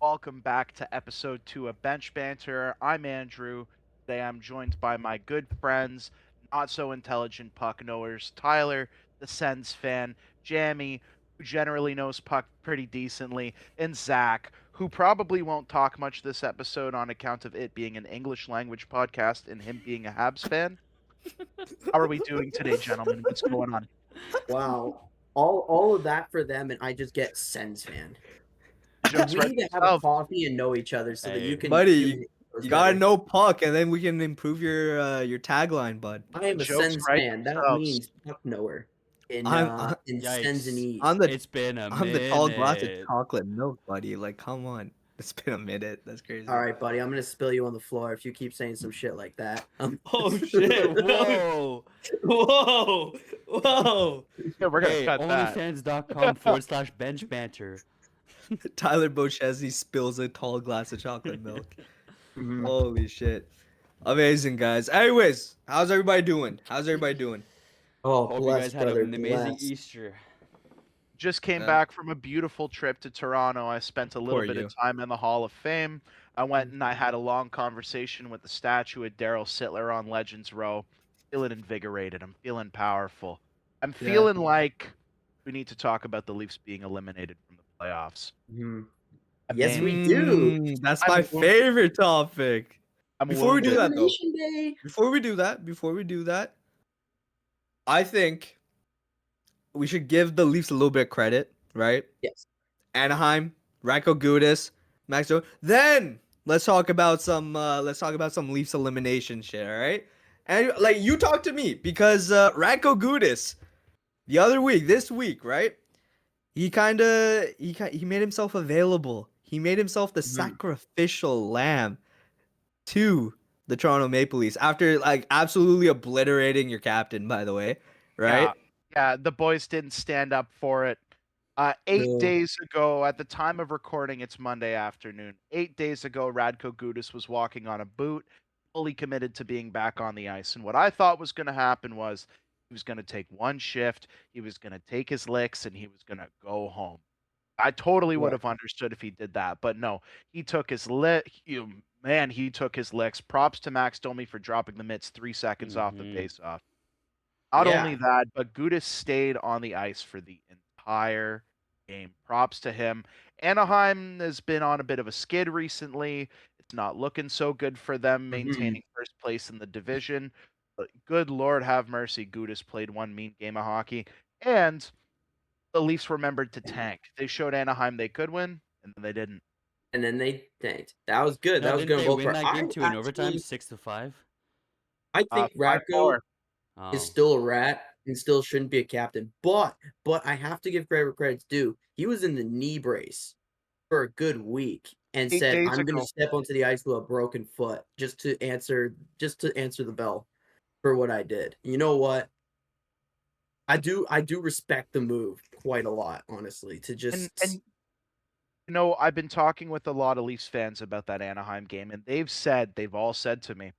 Welcome back to episode 2 of Bench Banter. I'm Andrew. Today I'm joined by my good friends, not so intelligent puck knowers, Tyler, the Sens fan, Jammy, who generally knows puck pretty decently, and Zach, who probably won't talk much this episode on account of it being an English language podcast and him being a Habs fan. How are we doing today, gentlemen? What's going on? Wow. All of that for them, and I just get Sens fan. Jokes We right need to have a themselves. coffee and know each other so that Hey, you can Buddy, communicate those you gotta better. know puck, and then we can improve your tagline, bud. I am a Jokes Sens right fan. That themselves. means puck knower in I'm Sens and yikes. E's. I'm the It's been a I'm the tall glass of minute. chocolate milk, buddy. Like, come on, it's been a minute. That's crazy. All right, buddy. I'm gonna spill you on the floor if you keep saying some shit like that. Oh shit! Whoa! Whoa! Whoa! Yeah, we're gonna Hey, cut that. onlyfans.com/bench banter. Tyler Bochesny spills a tall glass of chocolate milk. Mhm. Holy shit, amazing guys. Anyways, how's everybody doing? Oh, Hope you bless, guys had brother. an amazing Bless. Easter. Just came Yeah. back from a beautiful trip to Toronto. I spent a little Poor bit you. of time in the Hall of Fame. I went and I had a long conversation with the statue of Daryl Sittler on Legends Row. Feeling invigorated. I'm feeling powerful. I'm Yeah. feeling like we need to talk about the Leafs being eliminated from the playoffs. Mhm. I Yes, mean, we do. That's I'm my wounded. favorite topic. I'm Before we do wounded. that, though, Elimination Day. before we do that, I think we should give the Leafs a little bit of credit, right? Yes. Anaheim, Radko Gudas, Maxo. Then let's talk about some Leafs elimination shit, all right? And like you talk to me because Radko Gudas the other week, this week, right? He made himself available. He made himself the sacrificial lamb to the Toronto Maple Leafs after like absolutely obliterating your captain, by the way, right? Yeah, the boys didn't stand up for it. 8 No. days ago, at the time of recording, it's Monday afternoon. 8 days ago, Radko Gudas was walking on a boot, fully committed to being back on the ice. And what I thought was going to happen was he was going to take one shift, he was going to take his licks, and he was going to go home. I totally would Yeah. have understood if he did that, but no, he took his he took his licks. Props to Max Domi for dropping the mitts 3 seconds off the Mhm. faceoff. Not Yeah. only that, but Gudas stayed on the ice for the entire game. Props to him. Anaheim has been on a bit of a skid recently. It's not looking so good for them maintaining first place in the division. But good Lord have mercy, Gudas played one mean game of hockey. And the Leafs remembered to tank. They showed Anaheim they could win, and then they didn't. And then they tanked. That was good. No, That was didn't good on they both win parts. that game too in overtime, Actually, 6-5? I think Radko 5-4. is Oh, still a rat and still shouldn't be a captain. But I have to give credit where credit's due. He was in the knee brace for a good week and 8 said, days "I'm going ago. to step onto the ice with a broken foot just to answer the bell for what I did." You know what? I do respect the move quite a lot, honestly. To just And I've been talking with a lot of Leafs fans about that Anaheim game, and they've all said to me,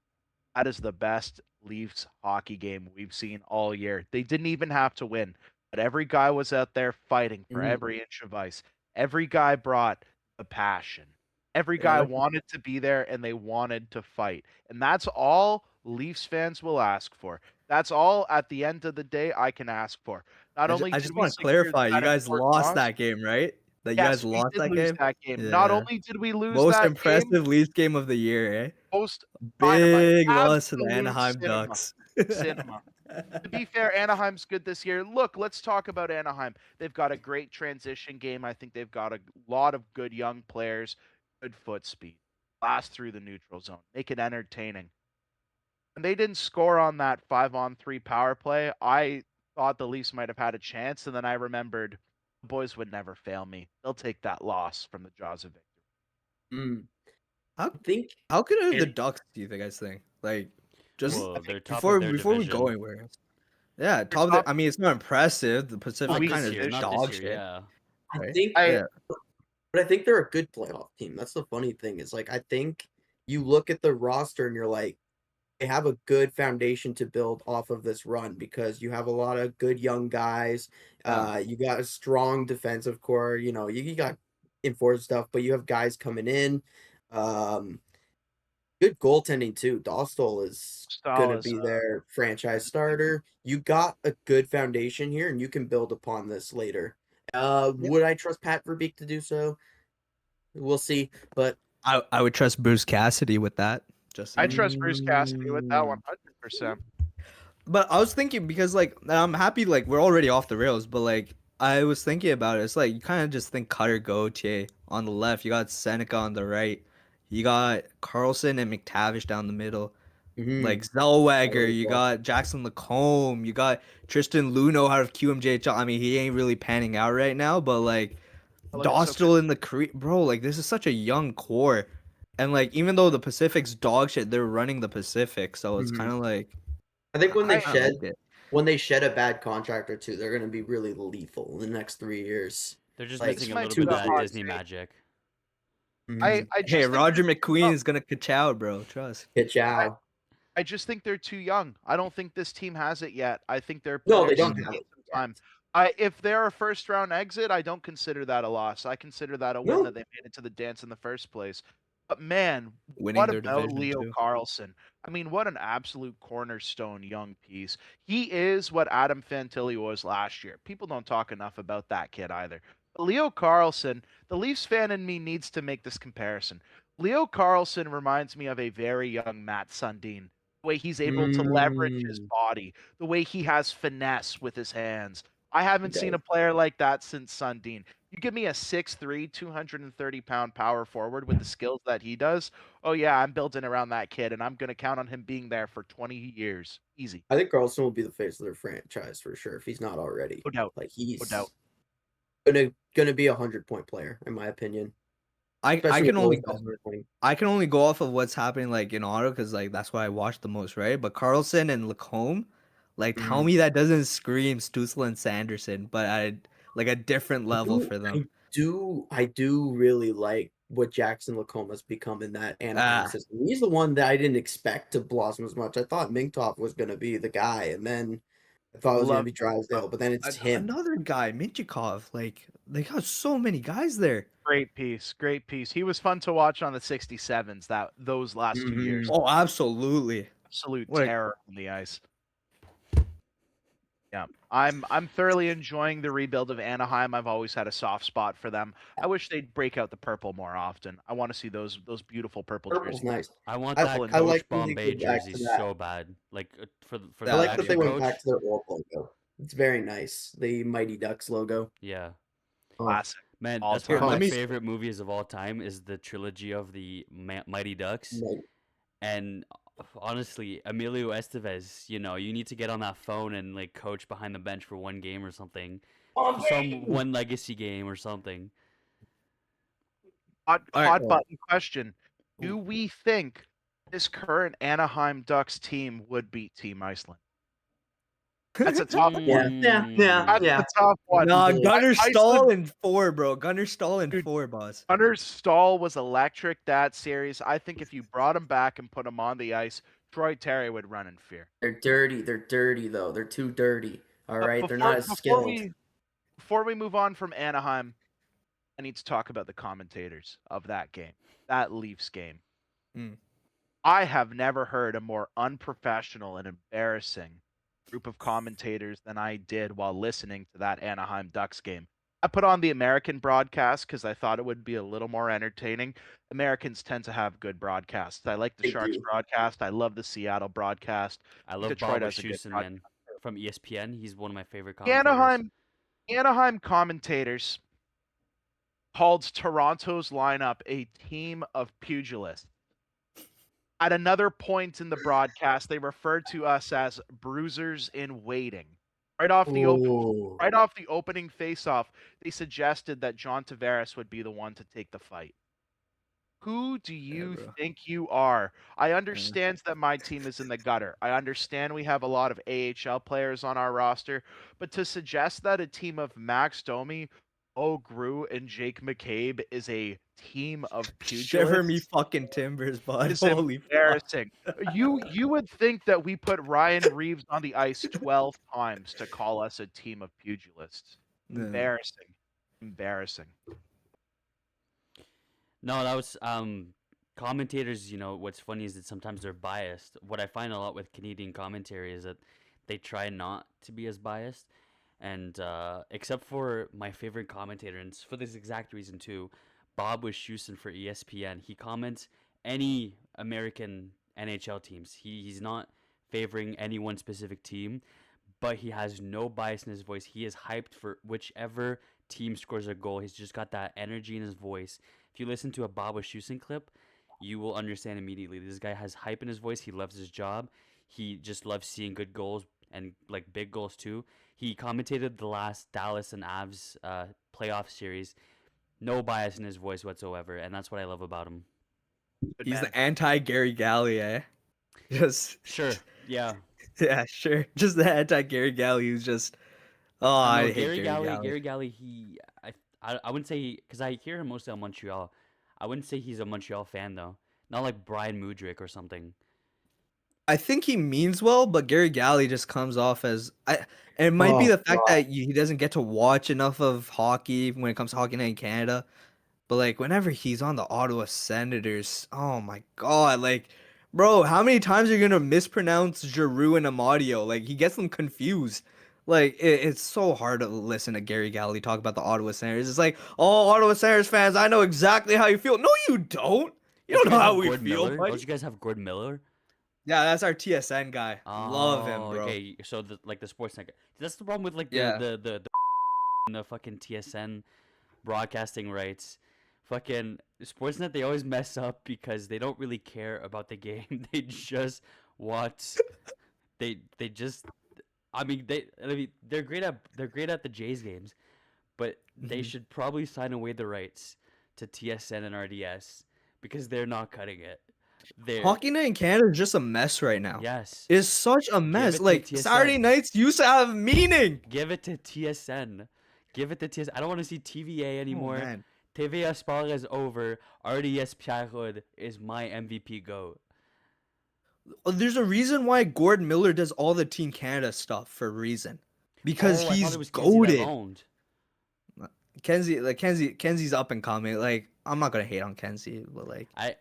that is the best Leafs hockey game we've seen all year. They didn't even have to win, but every guy was out there fighting for Mhm. every inch of ice. Every guy brought the passion. Every guy Yeah. wanted to be there and they wanted to fight. And that's all Leafs fans will ask for. That's all at the end of the day I can ask for. Not only I did just we want to secure clarify, you that guys important lost loss, that game, right? That you yes, guys we lost did that lose game? that game. Not Yeah. only did we lose Most that game, impressive Leafs game of the year, eh? most dynamite, Big loss to the absolute Anaheim cinema. Ducks. Cinema. To be fair, Anaheim's good this year. Look, let's talk about Anaheim. They've got a great transition game. I think they've got a lot of good young players, good foot speed, blast through the neutral zone, make it entertaining. And they didn't score on that 5-on-3 power play. I thought the Leafs might have had a chance, and then I remembered the boys would never fail me. They'll take that loss from the jaws of victory. Mm. How I think how good are the and Ducks, do you guys think? Like, just well, they're top before of their before we division. go anywhere. Yeah, They're top of top the, I mean, it's not impressive. The Pacific Not weak kind this of year, division. not dog this year, shit, yeah. I right? think I Yeah. but I think they're a good playoff team. That's the funny thing. Is like I think you look at the roster and you're like, they have a good foundation to build off of this run because you have a lot of good young guys. Yeah. You got a strong defensive core. You know, you got enforced stuff, but you have guys coming in. Good goaltending too. Dostal is gonna Stahl is be their franchise starter. You got a good foundation here, and you can build upon this later. Would I trust Pat Verbeek to do so? We'll see, but I would trust Bruce Cassidy with that. Just I saying. trust Bruce Cassidy with that Mm. 100%. But I was thinking because like I'm happy like we're already off the rails, but like I was thinking about it. It's like you kind of just think Cutter Gauthier on the left. You got Seneca on the right. You got Carlson and McTavish down the middle. Like Mhm. Zellweger. You Well. got Jackson Lacombe. You got Tristan Luneau out of QMJHL. I mean, he ain't really panning out right now, but like Look at Sophie. Dostal in the bro. Like this is such a young core, and like even though the Pacific's dog shit, they're running the Pacific, so it's Mhm. kind of like I think when I they shed a bad contract or two, they're gonna be really lethal in the next 3 years. They're just Like missing a might little be bit the of that hot Disney take. magic. Mhm. I hey, just think Roger they're too McQueen young. is gonna ka-chow, bro. Trust. Ka-chow. I just think they're too young. I don't think this team has it yet. I think their No, they players don't still have need it some yet. time. If they're a first round exit, I don't consider that a loss. I consider that a win No. that they made it to the dance in the first place. But man, Winning what their about division, Leo too. Carlson? I mean, what an absolute cornerstone young piece. He is what Adam Fantilli was last year. People don't talk enough about that kid either. But Leo Carlson, the Leafs fan in me needs to make this comparison. Leo Carlson reminds me of a very young Matt Sundin. The way he's able to leverage his Mm. body, the way he has finesse with his hands. I haven't He seen does. a player like that since Sundin. You give me a 6'3", 230-pound power forward with the skills that he does. Oh yeah, I'm building around that kid, and I'm gonna count on him being there for 20 years, easy, I think Carlson will be the face of their franchise for sure if he's not already. no doubt, Like no he's doubt. gonna be 100-point player in my opinion. I Especially can with only those guys winning. I can only go off of what's happening like in Ottawa because like that's what I watch the most, right? But Carlson and Lacombe, like tell Mhm. me that doesn't scream Stützle and Sanderson, but at like a different level for them. I do really like what Jackson Lacoma's become in that Anaheim Ah, system. He's the one that I didn't expect to blossom as much. I thought Minkoff was gonna be the guy, and then I thought it was gonna Love be Drysdale, but then it's him. another guy, Minchikov. Like they got so many guys there. great piece, great piece. He was fun to watch on the 67s. Those last 2 years, Mhm. Oh, absolutely. absolute What a terror on the ice. Yeah, I'm thoroughly enjoying the rebuild of Anaheim. I've always had a soft spot for them. I wish they'd break out the purple more often. I want to see those beautiful purple Purple's jerseys. nice. I want I that and I Coach like when they Bombay go back jersey to that. so bad. Like for I the like that they actual went coach. back to their old logo. It's very nice. The Mighty Ducks logo. Yeah. Oh, classic. Man, All that's one of time. my Let me favorite movies of all time is the trilogy of the Mighty Ducks. Mighty. And honestly, Emilio Estevez, you need to get on that phone and like coach behind the bench for one game or something. Some one legacy game or something. All right. Hot button question. Do we think this current Anaheim Ducks team would beat Team Iceland? That's a tough one. Yeah. That's a tough one. Nah, Easily. Gunnar Iceland- Stahl in 4, bro. Gunnar Stahl in Dude. 4, boss. Gunnar Stahl was electric that series. I think if you brought him back and put him on the ice, Troy Terry would run in fear. They're dirty. They're dirty though. They're too dirty. All But right. They're not as skilled. Before we move on from Anaheim, I need to talk about the commentators of that game, that Leafs game. Mm. I have never heard a more unprofessional and embarrassing group of commentators than I did while listening to that Anaheim Ducks game. I put on the American broadcast because I thought it would be a little more entertaining. Americans tend to have good broadcasts. I like the They Sharks do. broadcast. I love the Seattle broadcast. I love Detroit Bob has a good Wischusen, man, from ESPN. He's one of my favorite The commentators. Anaheim commentators called Toronto's lineup a team of pugilists. At another point in the broadcast, they referred to us as bruisers in waiting. Right off the opening face-off, they suggested that John Tavares would be the one to take the fight. Who do you bro. think you are? I understand that my team is in the gutter. I understand we have a lot of AHL players on our roster, but to suggest that a team of Max Domi, Bo Gru, and Jake McCabe is a team of Shiver me pugilists fucking timbers, bud. is Holy fuck. embarrassing. You would think that we put Ryan Reeves on the ice 12 times to call us a team of pugilists. No. Embarrassing. Embarrassing. No, that was commentators. You know, what's funny is that sometimes they're biased. What I find a lot with Canadian commentary is that they try not to be as biased, and except for my favorite commentator, and it's for this exact reason too, Bob Wischusen for ESPN. He comments any American NHL teams. He's not favoring any one specific team, but he has no bias in his voice. He is hyped for whichever team scores a goal. He's just got that energy in his voice. If you listen to a Bob Wischusen clip, you will understand immediately. This guy has hype in his voice. He loves his job. He just loves seeing good goals and like big goals too. He commentated the last Dallas and Avs playoff series. No bias in his voice whatsoever, and that's what I love about him. Good He's man. the anti Gary Galley, eh? Just Sure, yeah. yeah, sure. Just the anti Gary Galley who's just oh, I know I hate Gary Galley. Gary Galley. I wouldn't say because I hear him mostly on Montreal. I wouldn't say he's a Montreal fan though. Not like Brian Mudryk or something. I think he means well, but Gary Galley just comes off as and it might be Oh, the fact God. that he doesn't get to watch enough of hockey when it comes to hockey night in Canada. But like whenever he's on the Ottawa Senators, oh my god, like bro, how many times are you gonna mispronounce Giroux and Amadio? Like he gets them confused. Like it's so hard to listen to Gary Galley talk about the Ottawa Senators. It's like, oh, Ottawa Senators fans, I know exactly how you feel. No, you don't. You don't know how we feel, Miller? buddy. Don't you guys have Gordon Miller? Yeah, that's our TSN guy. Love him, Oh, bro. okay. So like the sports guy. That's the problem with like Yeah. the fucking TSN broadcasting rights. Fucking Sportsnet, they always mess up because they don't really care about the game. They just watch. They just. I mean they're great at the Jays games, but they Mhm. should probably sign away the rights to TSN and RDS because they're not cutting it. They're Hockey night in Canada is just a mess right now. yes. It's such a mess. it to Like TSN. Saturday nights used to have meaning. Give it to TSN. Give it to TSN. I don't want to see TVA anymore. Oh, man. TVA Sport is over. RDS Pierre is my MVP GOAT. There's a reason why Gordon Miller does all the Team Canada stuff for a reason. Because I thought he's it was Kenzie that goaded. owned. Kenzie's up and coming. Like, I'm not gonna hate on Kenzie, but like I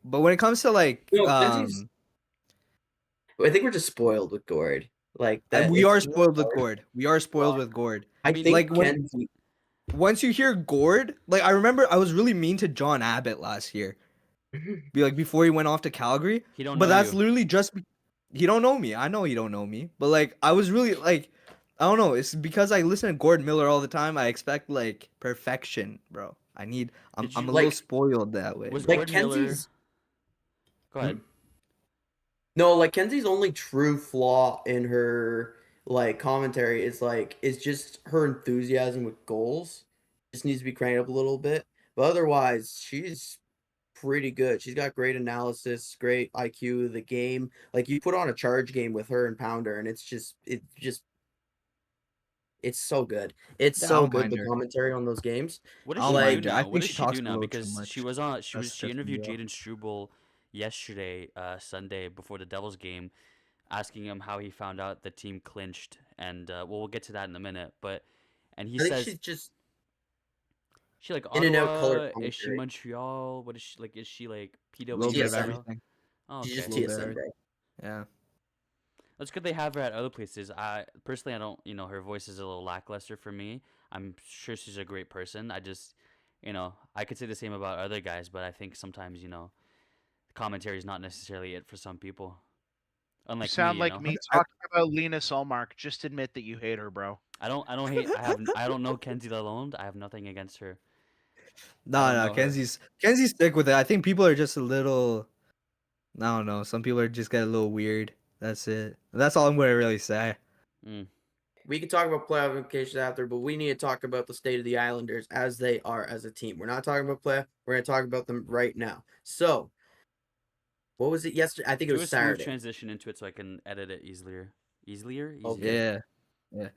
but when it comes to like No, Kenzie's- I think we're just spoiled with Gord. Like that, we it's are really spoiled with hard. Gord. We are spoiled with Gord. I mean, think like, when- Kenzie. Once you hear Gord, like I remember I was really mean to John Abbott last year. Before he went off to Calgary. he don't But know that's you. literally just he don't know me. I know he don't know me. But like I was really like I don't know. It's because I listen to Gordon Miller all the time. I expect like perfection, bro. I'm Did a you- little like- spoiled that way. Was bro. Like Gordon Miller? Kenzie's. Go ahead. No, like Kenzie's only true flaw in her like commentary is just her enthusiasm with goals. Just needs to be cranked up a little bit. But otherwise, she's pretty good. She's got great analysis, great IQ of the game. Like you put on a charge game with her and Pounder, and it's so good. It's Yeah, I so don't good mind the her. commentary on those games. What I does don't she mind do her. I now? think What does she she talks do a now? little too Because much. she was on. She That's just interviewed real. Jaden Struble yesterday, Sunday before the Devils game, asking him how he found out the team clinched, and we'll get to that in a minute. And he I think says she's just she like in and out color Ottawa. Is she commentary. Montreal? What is she like? Is she like A little bit of TSN. everything. Oh, she's okay. just Little bit of TSN, bro. everything. Yeah. That's good they have her at other places. I personally, I don't, her voice is a little lackluster for me. I'm sure she's a great person. I just, I could say the same about other guys, but I think sometimes, commentary is not necessarily it for some people. You Unlike sound me, like me talking about Lena Solmark. Just admit that you hate her, bro. I don't hate. I don't know Kenzie Lalonde. I have nothing against her. No, don't no, know her. Kenzie's stick with it. I think people are just a little I don't know. Some people are just get a little weird. That's it. That's all I'm gonna really say. We can talk about playoff implications after, but we need to talk about the state of the Islanders as they are as a team. We're not talking about playoff. We're going to talk about them right now. So, what was it yesterday? I think it Do was a smooth Saturday. transition into it so I can edit it easier. Easier? Okay. Yeah.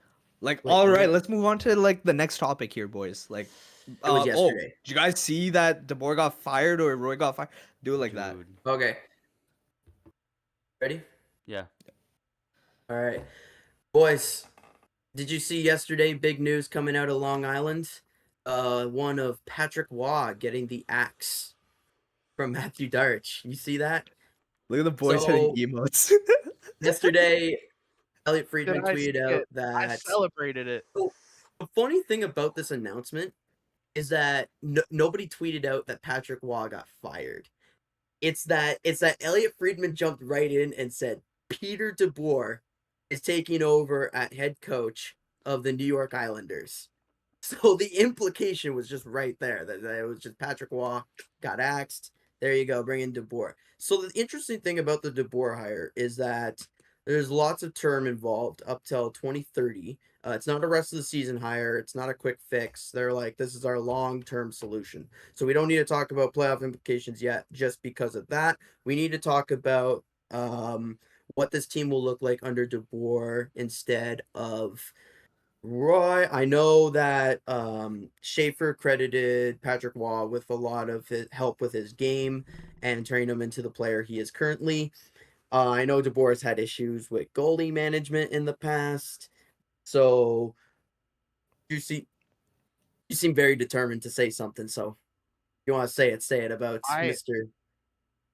Like, Wait, all was right, it- let's move on to like the next topic here, boys. Like, It was yesterday. did you guys see that DeBoer got fired or Roy got fired? Do it like that. Dude. Okay. Ready? Yeah. All right. Boys, did you see yesterday big news coming out of Long Island? one of Patrick Waugh getting the axe from Matthew Darch. You see that? Look at the boys hitting So emotes. yesterday, Elliot Did Friedman I see tweeted out it? I that. celebrated it. So the funny thing about this announcement is that nobody tweeted out that Patrick Waugh got fired. It's that Elliot Friedman jumped right in and said Peter DeBoer is taking over at head coach of the New York Islanders. So the implication was just right there that it was just Patrick Waugh got axed. There you go, bring in DeBoer. So the interesting thing about the DeBoer hire is that there's lots of term involved up till 2030. It's not a rest of the season hire. It's not a quick fix. They're like, this is our long-term solution. So we don't need to talk about playoff implications yet just because of that. We need to talk about what this team will look like under DeBoer instead of Roy. I know that Schaefer credited Patrick Waugh with a lot of his help with his game and turning him into the player he is currently. I know DeBoer has had issues with goalie management in the past. So you seem very determined to say something. So if you want to say it about I Mr.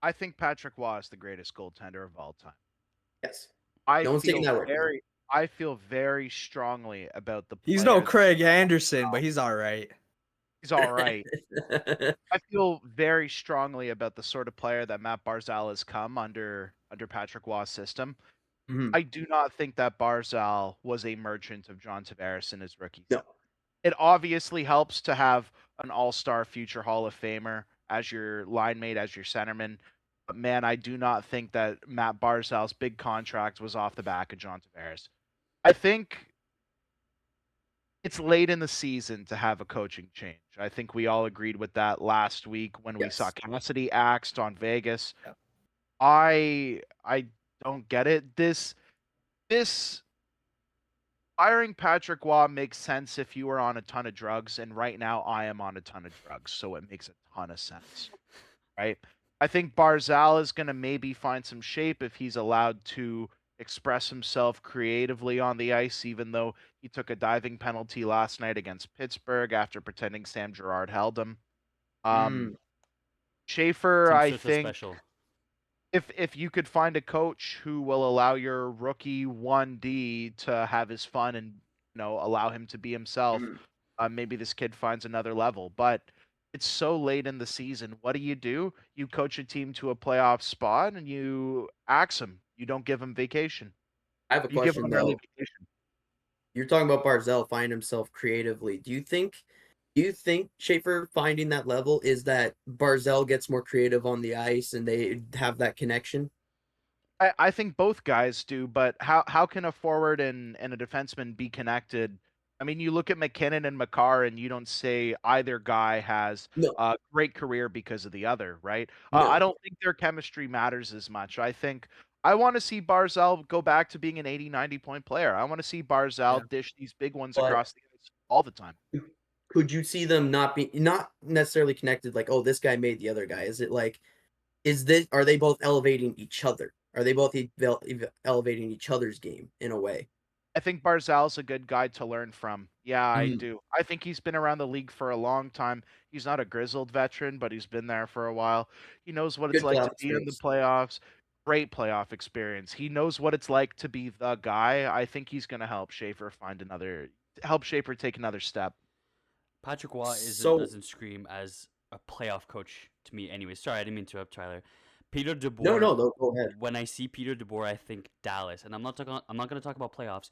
I think Patrick Waugh is the greatest goaltender of all time. Yes. I No one's taking feel that word. very I feel very strongly about the He's player no that Craig Anderson, but he's all right. he's all right. I feel very strongly about the sort of player that Matt Barzal has come under Patrick Waugh's system. Mhm. I do not think that Barzal was a merchant of John Tavares in his rookie No. season. It obviously helps to have an all-star future Hall of Famer as your line mate, as your centerman. But man, I do not think that Matt Barzal's big contract was off the back of John Tavares. I think it's late in the season to have a coaching change. I think we all agreed with that last week when we saw Yes. Cassidy axed on Vegas. Yeah. I don't get it. This firing Patrick Waugh makes sense if you were on a ton of drugs, and right now I am on a ton of drugs, so it makes a ton of sense, right? I think Barzal is going to maybe find some shape if he's allowed to express himself creatively on the ice, even though he took a diving penalty last night against Pittsburgh after pretending Sam Girard held him. Mm. Schaefer, Seems I so think special. if you could find a coach who will allow your rookie 1D to have his fun and allow him to be himself, Mm. maybe this kid finds another level. But it's so late in the season. What do? You coach a team to a playoff spot and you axe him. You don't give him vacation. I have a You give him question an early though. vacation. You're talking about Barzell finding himself creatively. Do you think Schaefer finding that level is that Barzell gets more creative on the ice and they have that connection? I think both guys do, but how can a forward and a defenseman be connected? I mean, you look at McKinnon and Makar, and you don't say either guy has No, a great career because of the other, right? I no. don't think their chemistry matters as much. I want to see Barzal go back to being an 80, 90-point player. I want to see Yeah. Barzal dish these big ones But across the ice all the time. could you see them not necessarily connected like, oh, this guy made the other guy? Is it like are they both elevating each other? Are they both elevating each other's game in a way? I think Barzal's a good guy to learn from. Yeah, I Mhm. do. I think he's been around the league for a long time. He's not a grizzled veteran, but he's been there for a while. He knows what it's Good like playoff to be in the experience. playoffs. Great playoff experience. He knows what it's like to be the guy. I think he's going to help Schaefer take another step. Patrick Waugh So doesn't scream as a playoff coach to me. Anyway, sorry, I didn't mean to interrupt, Tyler. Peter no, DeBoer. no, go ahead. When I see Peter DeBoer, I think Dallas, and I'm not talking. I'm not going to talk about playoffs,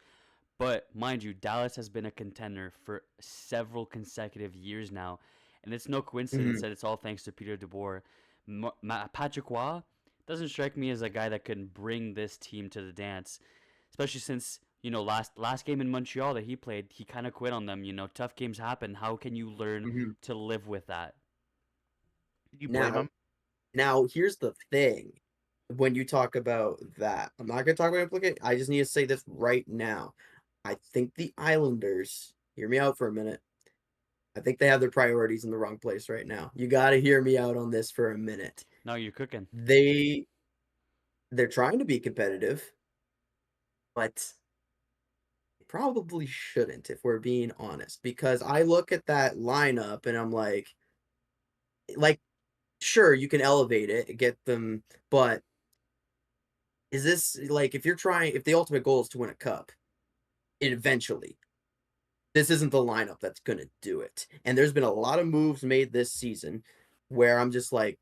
but mind you, Dallas has been a contender for several consecutive years now, and it's no coincidence Mhm. that it's all thanks to Peter DeBoer. Patrick Waugh doesn't strike me as a guy that can bring this team to the dance, especially since last game in Montreal that he played, he kind of quit on them. Tough games happen. How can you learn Mhm. to live with that? Can you blame Now, him? now here's the thing. When you talk about that, I'm not going to talk about implicate. I just need to say this right now. I think the Islanders, hear me out for a minute. I think they have their priorities in the wrong place right now. You got to hear me out on this for a minute. Now you're cooking. They're trying to be competitive, but probably shouldn't, if we're being honest, because I look at that lineup and I'm like, sure, you can elevate it, get them, but is this like if the ultimate goal is to win a cup, eventually, this isn't the lineup that's gonna do it. And there's been a lot of moves made this season where I'm just like,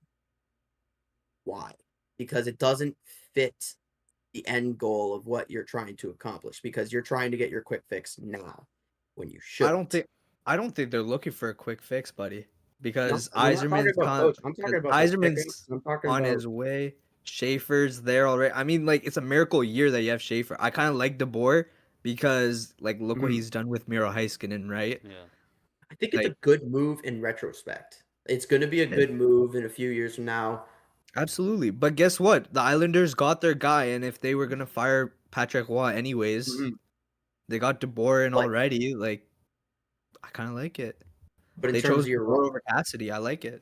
why? Because it doesn't fit the end goal of what you're trying to accomplish, because you're trying to get your quick fix now when you should. I don't think they're looking for a quick fix, buddy. Because I'm not talking about coach. I'm talking about the picking. Eiserman's I'm talking on about his way. Schaefer's there already. I mean, like, it's a miracle year that you have Schaefer. I kind of like DeBoer because, like, look what he's done with Miro Heiskanen, right? Yeah. I think it's like- a good move in retrospect. It's going to be a good move in a few years from now. Absolutely. But guess what? The Islanders got their guy, and if they were going to fire Patrick Waugh anyways, they got DeBoer in Like- already. Like, I kind of like it. But in They terms chose of your DeBoer role, over Cassidy. I like it.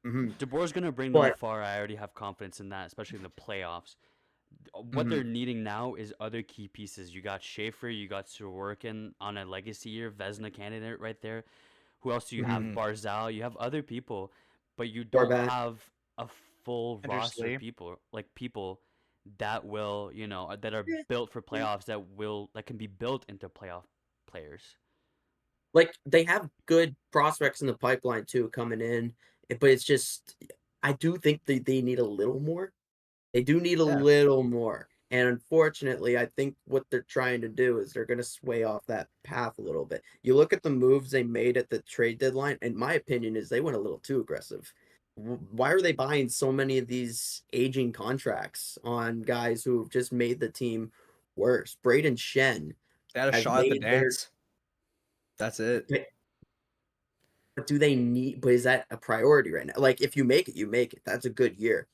DeBoer's gonna bring them But- far. I already have confidence in that, especially in the playoffs. What they're needing now is other key pieces. You got Schaefer, you got Sorokin on a legacy year, Vezina candidate right there. Who else do you have? Barzal. You have other people, but you don't Horvat. have a full roster Lee. of people that will, that are built for playoffs, that can be built into playoff players. like, they have good prospects in the pipeline too coming in, but it's just, I do think they need a little more. They do need a little more. And unfortunately, I think what they're trying to do is they're going to sway off that path a little bit. You look at the moves they made at the trade deadline, and my opinion is they went a little too aggressive. Why are they buying so many of these aging contracts on guys who have just made the team worse? Braden Shen. They had a has shot at the made their- dance. That's it. But do they need? But is that a priority right now? Like, if you make it, you make it. That's a good year.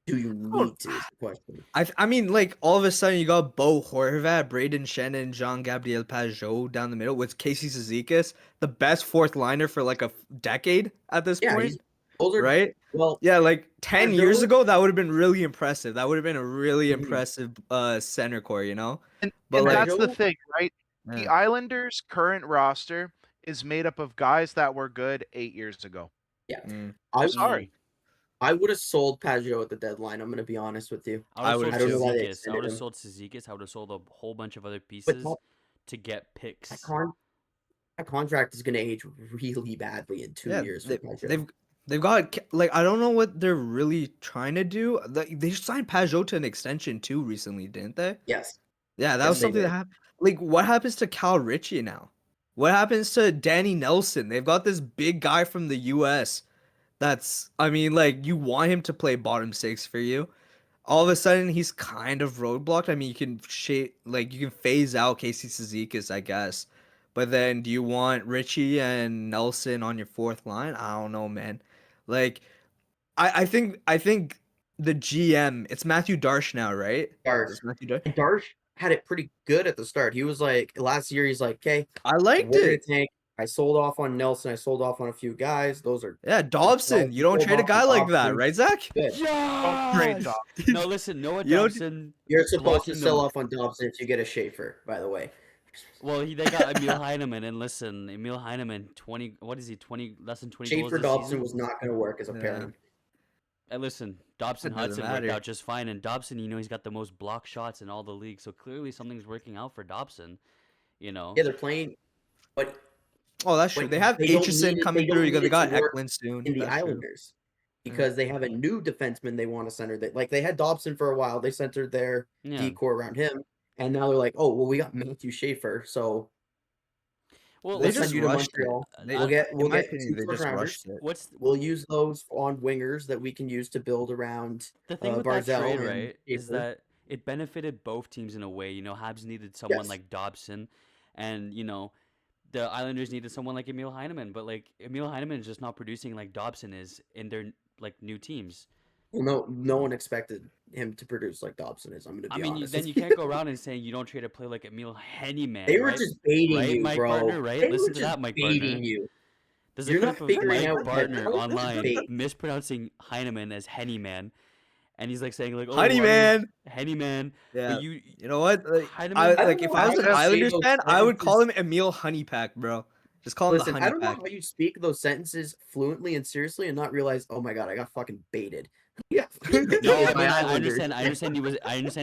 Do you need to? Is the question. I mean, like, all of a sudden you got Bo Horvat, Braden Shen, and Jean-Gabriel Pajot down the middle with Casey Cizikas, the best fourth liner for like a decade at this Yeah, point, those are right? well. Yeah, like 10 years Pajot- ago, that would have been really impressive. That would have been a really impressive center core, you know? And But, like- that's the thing, right? The Yeah. Islanders' current roster is made up of guys that were good 8 years ago. Yeah, Mm. I Sorry. I would have sold Pajot at the deadline. I'm going to be honest with you. I would would've have I don't know sold why they Cizikas. I extended would have him. sold Cizikas. I would have sold a whole bunch of other pieces that- to get picks. That contract is going to age really badly in 2 Yeah, years. For Pajot. they've got, like, I don't know what they're really trying to do. They signed Pajot to an extension too recently, didn't they? Yes. Yeah, that Yes, was they something that did. happened. Like, what happens to Cal Ritchie now? What happens to Danny Nelson? They've got this big guy from the U.S. That's, I mean, like, you want him to play bottom six for you. All of a sudden, he's kind of roadblocked. I mean, you can phase out Casey Cizikas, I guess. But then, do you want Ritchie and Nelson on your fourth line? I don't know, man. Like, I think the GM, it's Matthew Darsh now, right? Darsh. It's Matthew Darsh. And Darsh had it pretty good at the start. He was like, last year, he's like, okay, I liked we're gonna it. tank. I sold off on Nelson. I sold off on a few guys. Those are Yeah, Dobson. You don't Hold trade a off guy on like that, Dobson. right, Zach? good. Great Yes! job. No, listen, Noah You don't- Dobson. You're supposed to blocking sell them. off on Dobson if you get a Schaefer, by the way. Well, they got Emil Heineman, and listen, Emil Heineman, less than 20 goals Schaefer this Dobson season. was not going to work as a Yeah. pairing. And listen, Dobson It doesn't Hudson worked matter. out just fine, and Dobson, he's got the most block shots in all the league, so clearly something's working out for Dobson. Yeah, they're playing, but Oh, that's true. But They have they don't Aitchison need it- coming they don't through. need They it got to work Eklund soon. in the That's true. Islanders, because they have a new defenseman they want to center. That like they had Dobson for a while. They centered their Yeah. decor around him, and now they're like, oh well, we got Matthew Schaefer, so Well, They let's just send you to rushed it. Montreal. They- We'll get in my two opinion, they first just rounders. rushed it. what's We'll use those on wingers that we can use to build around. the thing with that Barzal trade, and right? Is Schaefer. that it benefited both teams in a way. Habs needed someone Yes. like Dobson, and the Islanders needed someone like Emil Heineman. But like Emil Heineman is just not producing like Dobson is in their like new teams. Well, no one expected him to produce like Dobson is. I'm going to be I mean, honest. then you can't go around and saying you don't trade a player like Emil Heineman. They were right? just baiting Right, you, Mike bro. Partner, right? They were Listen to just that, Mike baiting Partner. you. There's a You're clip of figuring Mike out that Partner they're online bait. mispronouncing Heineman as Hennyman, and he's like saying like, "Oh, Honey why don't man. you- Henny man." Yeah. But you You know what? Like, Heineman. I don't like know if I was how an to say Islanders those fan, I would call sentences. him Emil Honeypack, bro. Just call him Listen, the I don't know Honeypack. how you speak those sentences fluently and seriously and not realize, oh my god, I got fucking baited. Yeah. No, I By mean I Islanders. understand. I understand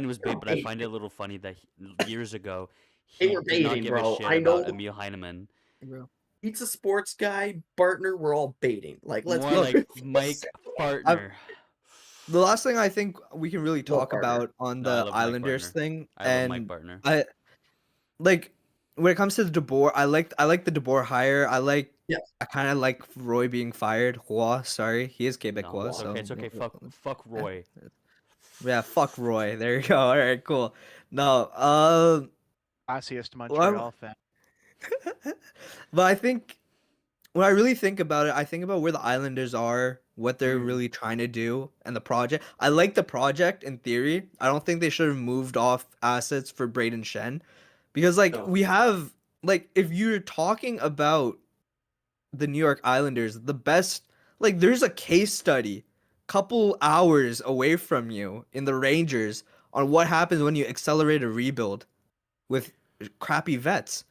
he was bait, but I Bait. find it a little funny that years ago They he were did not baiting, give a bro. shit I about know. Emil Heineman. Bro. He's a sports guy, partner. We're all baiting. Like, let's More be like honest. Mike Partner. The last thing I think we can really Love talk partner. about on No, I the love Mike Islanders Partner. thing, I love Mike and Partner. I like when it comes to the DeBoer, I like the DeBoer hire. Yes. I kind of like Roy being fired. Roy, sorry, he is Quebecois, No, it's so okay. It's okay. Fuck Roy. yeah, fuck Roy. There you go. All right, cool. No, Classiest Montreal fan. but I think when I really think about it, I think about where the Islanders are, what they're really trying to do, and the project. I like the project in theory. I don't think they should have moved off assets for Braden Shen, because like No. we have like if you're talking about the New York Islanders, the best like there's a case study couple hours away from you in the Rangers on what happens when you accelerate a rebuild with crappy vets.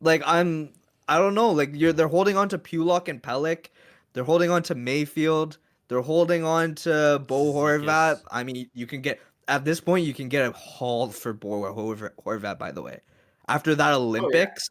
Like I don't know, like they're holding on to Pulak and Pellick, they're holding on to Mayfield, they're holding on to Bo Horvat. Zikas. I mean, you can get at this point you can get a haul for Bo Horvat, by the way. After that Olympics,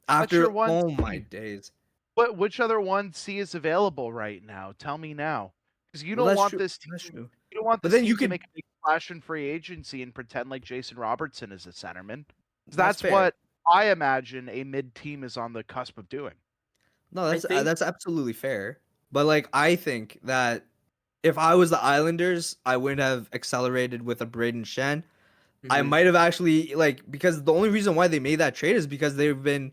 after your one oh my C. days. Which other 1C is available right now? Tell me now. Because you Well, don't that's want true. this That's team. true. You don't want But this then you team to could make a big splash in free agency and pretend like Jason Robertson is a centerman. 'Cause That's that's fair. what I imagine a mid team is on the cusp of doing. No, think- that's absolutely fair. But like I think that if I was the Islanders, I wouldn't have accelerated with a Braden Shen. I Mhm. might have actually like because the only reason why they made that trade is because they've been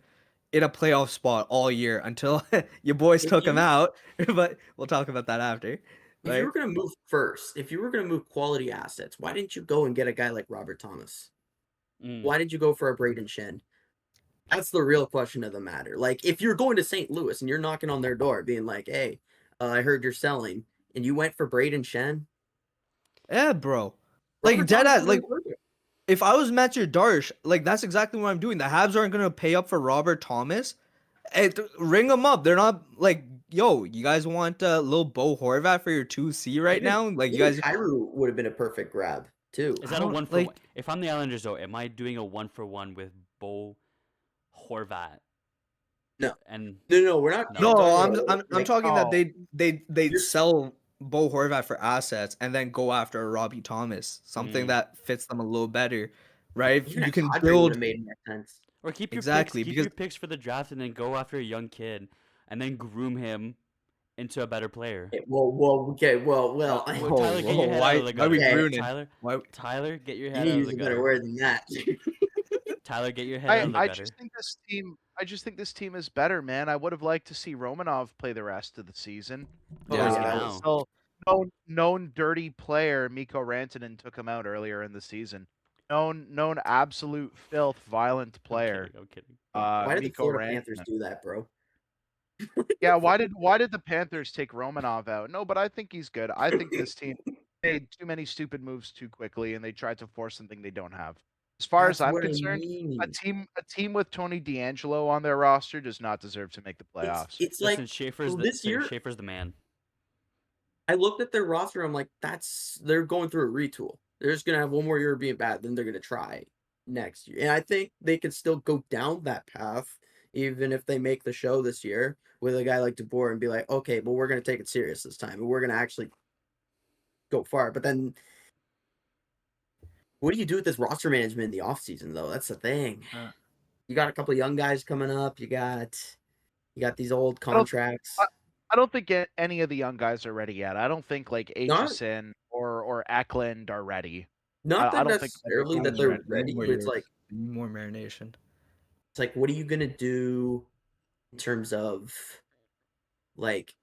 in a playoff spot all year until your boys If took him you- out. But we'll talk about that after. If Right? you were going to move first, if you were going to move quality assets, why didn't you go and get a guy like Robert Thomas? Mm. Why did you go for a Braden Shen? That's the real question of the matter. Like, if you're going to St. Louis and you're knocking on their door being like, hey, I heard you're selling, and you went for Braden Shen, Yeah, bro. Like Robert dead Thomas at would've like been perfect. if I was Matthew Darsh, like that's exactly what I'm doing. The Habs aren't gonna pay up for Robert Thomas. Ring them up. They're not like, yo, you guys want little Bo Horvat for your 2C right now? Like you guys, Kyrou would have been a perfect grab too. Is I that a don't, one for like- one? If I'm the Islanders though, am I doing a 1-for-1 with Bo Horvat? No. And No, we're not. No, I'm talking that oh. they'd You're- sell Bo Horvat for assets and then go after a Robbie Thomas, something Mm. that fits them a little better, right? If Even you a can Kadri build would've made more sense. or keep your Exactly, picks, keep because- your picks for the draft and then go after a young kid and then groom him into a better player. Okay, okay, well. Well, Whoa, Tyler, get your head why- out of the why we gutter. ruining- Tyler, why, Tyler, get your You head need to out of use the a better gutter. word than that. Tyler, get your head out of the I gutter. just think this team is better, man. I would have liked to see Romanov play the rest of the season. But Yeah, like, yeah. you know, still known dirty player Mikko Rantanen took him out earlier in the season. Known absolute filth, violent player. I'm kidding. Why did the Mikko Florida Panthers Rantanen. do that, bro? Yeah, why did the Panthers take Romanov out? No, but I think he's good. I think this team made too many stupid moves too quickly, and they tried to force something they don't have. As far as That's I'm what I concerned, mean. a team with Tony DeAngelo on their roster does not deserve to make the playoffs. It's Listen, like Schaefer's this year. Schaefer's the man. I looked at their roster. I'm like, they're going through a retool. They're just gonna have one more year of being bad, then they're gonna try next year. And I think they can still go down that path, even if they make the show this year with a guy like DeBoer and be like, okay, but we're gonna take it serious this time, and we're gonna actually go far. But then, what do you do with this roster management in the offseason, though? That's the thing. You got a couple of young guys coming up. You got these old contracts. I don't think any of the young guys are ready yet. I don't think like Aitchison or Eklund are ready. Not I that don't think necessarily that they're they're ready, but it's like more marination. it's like, what are you gonna do in terms of like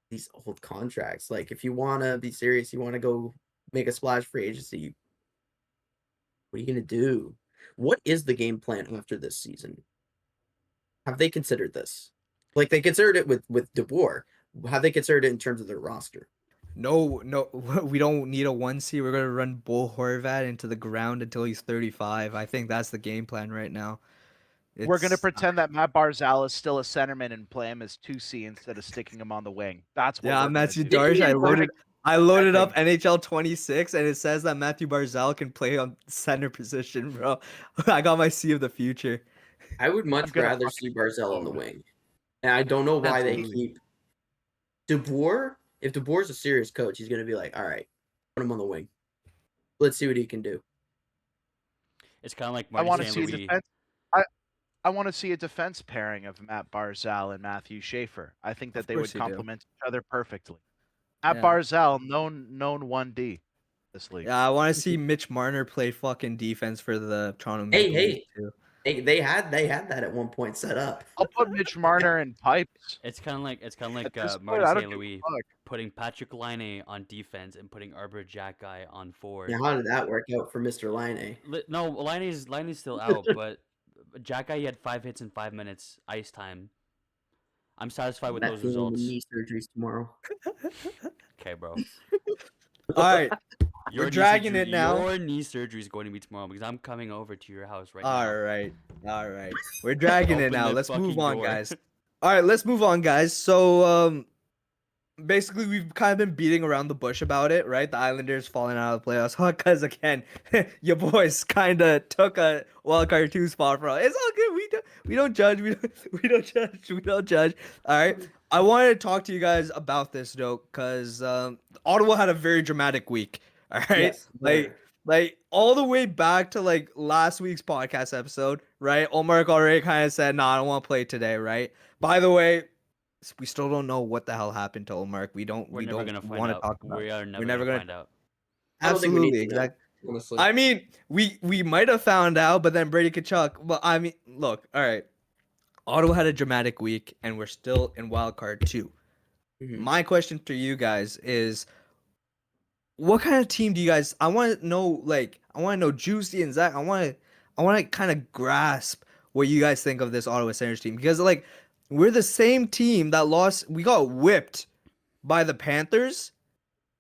these old contracts? Like, if you want to be serious, you want to go make a splash free agency. What are you gonna do? What is the game plan after this season? Have they considered this? Like, they considered it with DeBoer. Have they considered it in terms of their roster? No, we don't need a 1C. We're gonna run Bull Horvat into the ground until he's 35. I think that's the game plan right now. We're going to It's pretend that Matt Barzal is still a centerman and play him as 2C instead of sticking him on the wing. That's what yeah, we're going to Matthew do. Didn't Darsh. he I loaded up think- NHL 26, and it says that Matthew Barzal can play on center position, bro. I got my C of the future. I would I'm much gonna rather fucking see Barzell on the explode. wing. And I don't know why they Absolutely. keep DeBoer. If DeBoer's a serious coach, he's gonna be like, all right, put him on the wing. Let's see what he can do. It's kind of like I Marty want to St. see a Louis. defense. I want to see a defense pairing of Matt Barzal and Matthew Schaefer. I think that Of they course would you do. complement each other perfectly. Matt Yeah. Barzal, known 1D this league. Yeah, I want to see Mitch Marner play fucking defense for the Toronto Maple Leafs too. They had that at one point set up. I'll put Mitch Marner in pipes. It's kind of like At Marty this point, I St. don't give a Louis fuck. putting Patrick Laine on defense and putting Arbor Jack guy on forward. Now, how did that work out for Mr. Line? No, Laine's still out, but Jack guy he had 5 hits in 5 minutes ice time. I'm satisfied with those results. Knee surgeries tomorrow. Okay, bro. All right, Your We're knee dragging surgery- it now. Your knee surgery is going to be tomorrow because I'm coming over to your house right now. all right. We're dragging it Open now. the Let's move fucking on, door. guys. All right, let's move on, guys. So, basically, we've kind of been beating around the bush about it, right? The Islanders falling out of the playoffs. Because again, your boys kind of took a wildcard 2 spot for us. It's all good. We don't judge. We don't judge. We don't judge. All right. I wanted to talk to you guys about this though, because Ottawa had a very dramatic week. All right. Yes, Like all the way back to like last week's podcast episode, right? Omar already kind of said, "Nah, I don't want to play today," right? By the way, we still don't know what the hell happened to Omar. We don't We're never don't gonna find want to out. talk about. We are never, never gonna gonna- find out. I don't think we need Absolutely, to know. exactly. Honestly. I mean, we might have found out, but then Brady Kachuk. But I mean, look, all right. Ottawa had a dramatic week, and we're still in wild card 2. Mhm. My question to you guys is, what kind of team do you guys? I want to know, like, I want to know Juicy and Zach. I want to kind of grasp what you guys think of this Ottawa Senators team, because like we're the same team that lost. We got whipped by the Panthers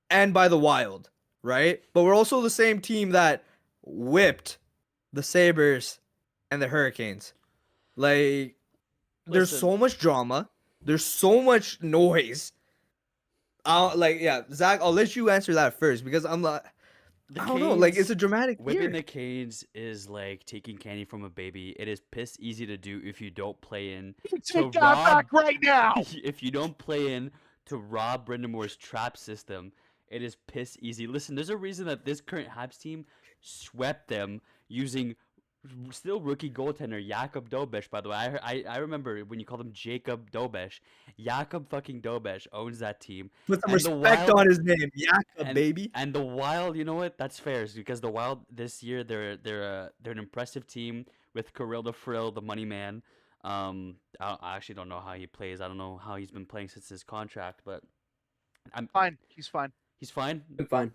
and by the Wild, right? But we're also the same team that whipped the Sabres and the Hurricanes. Like, there's Listen. so much drama. There's so much noise. Zach, I'll let you answer that first because I'm like, I don't know. Like, it's a dramatic Whipping year. the Canes is like taking candy from a baby. It is piss easy to do if you don't play in. Take that back right now. If you don't play in to rob Brendan Moore's trap system, it is piss easy. Listen, there's a reason that this current Habs team swept them using still rookie goaltender Jakub Dobesh. By the way, I remember when you called him Jacob Dobesh. Jakub fucking Dobesh owns that team. Put some and the respect Wild- on his name, Yaka, and, baby. And the Wild, you know what? That's fair because the Wild this year they're an impressive team with Kirill the Frill, the money man. I actually don't know how he plays. I don't know how he's been playing since his contract, but Fine. He's fine. he's fine. I'm fine.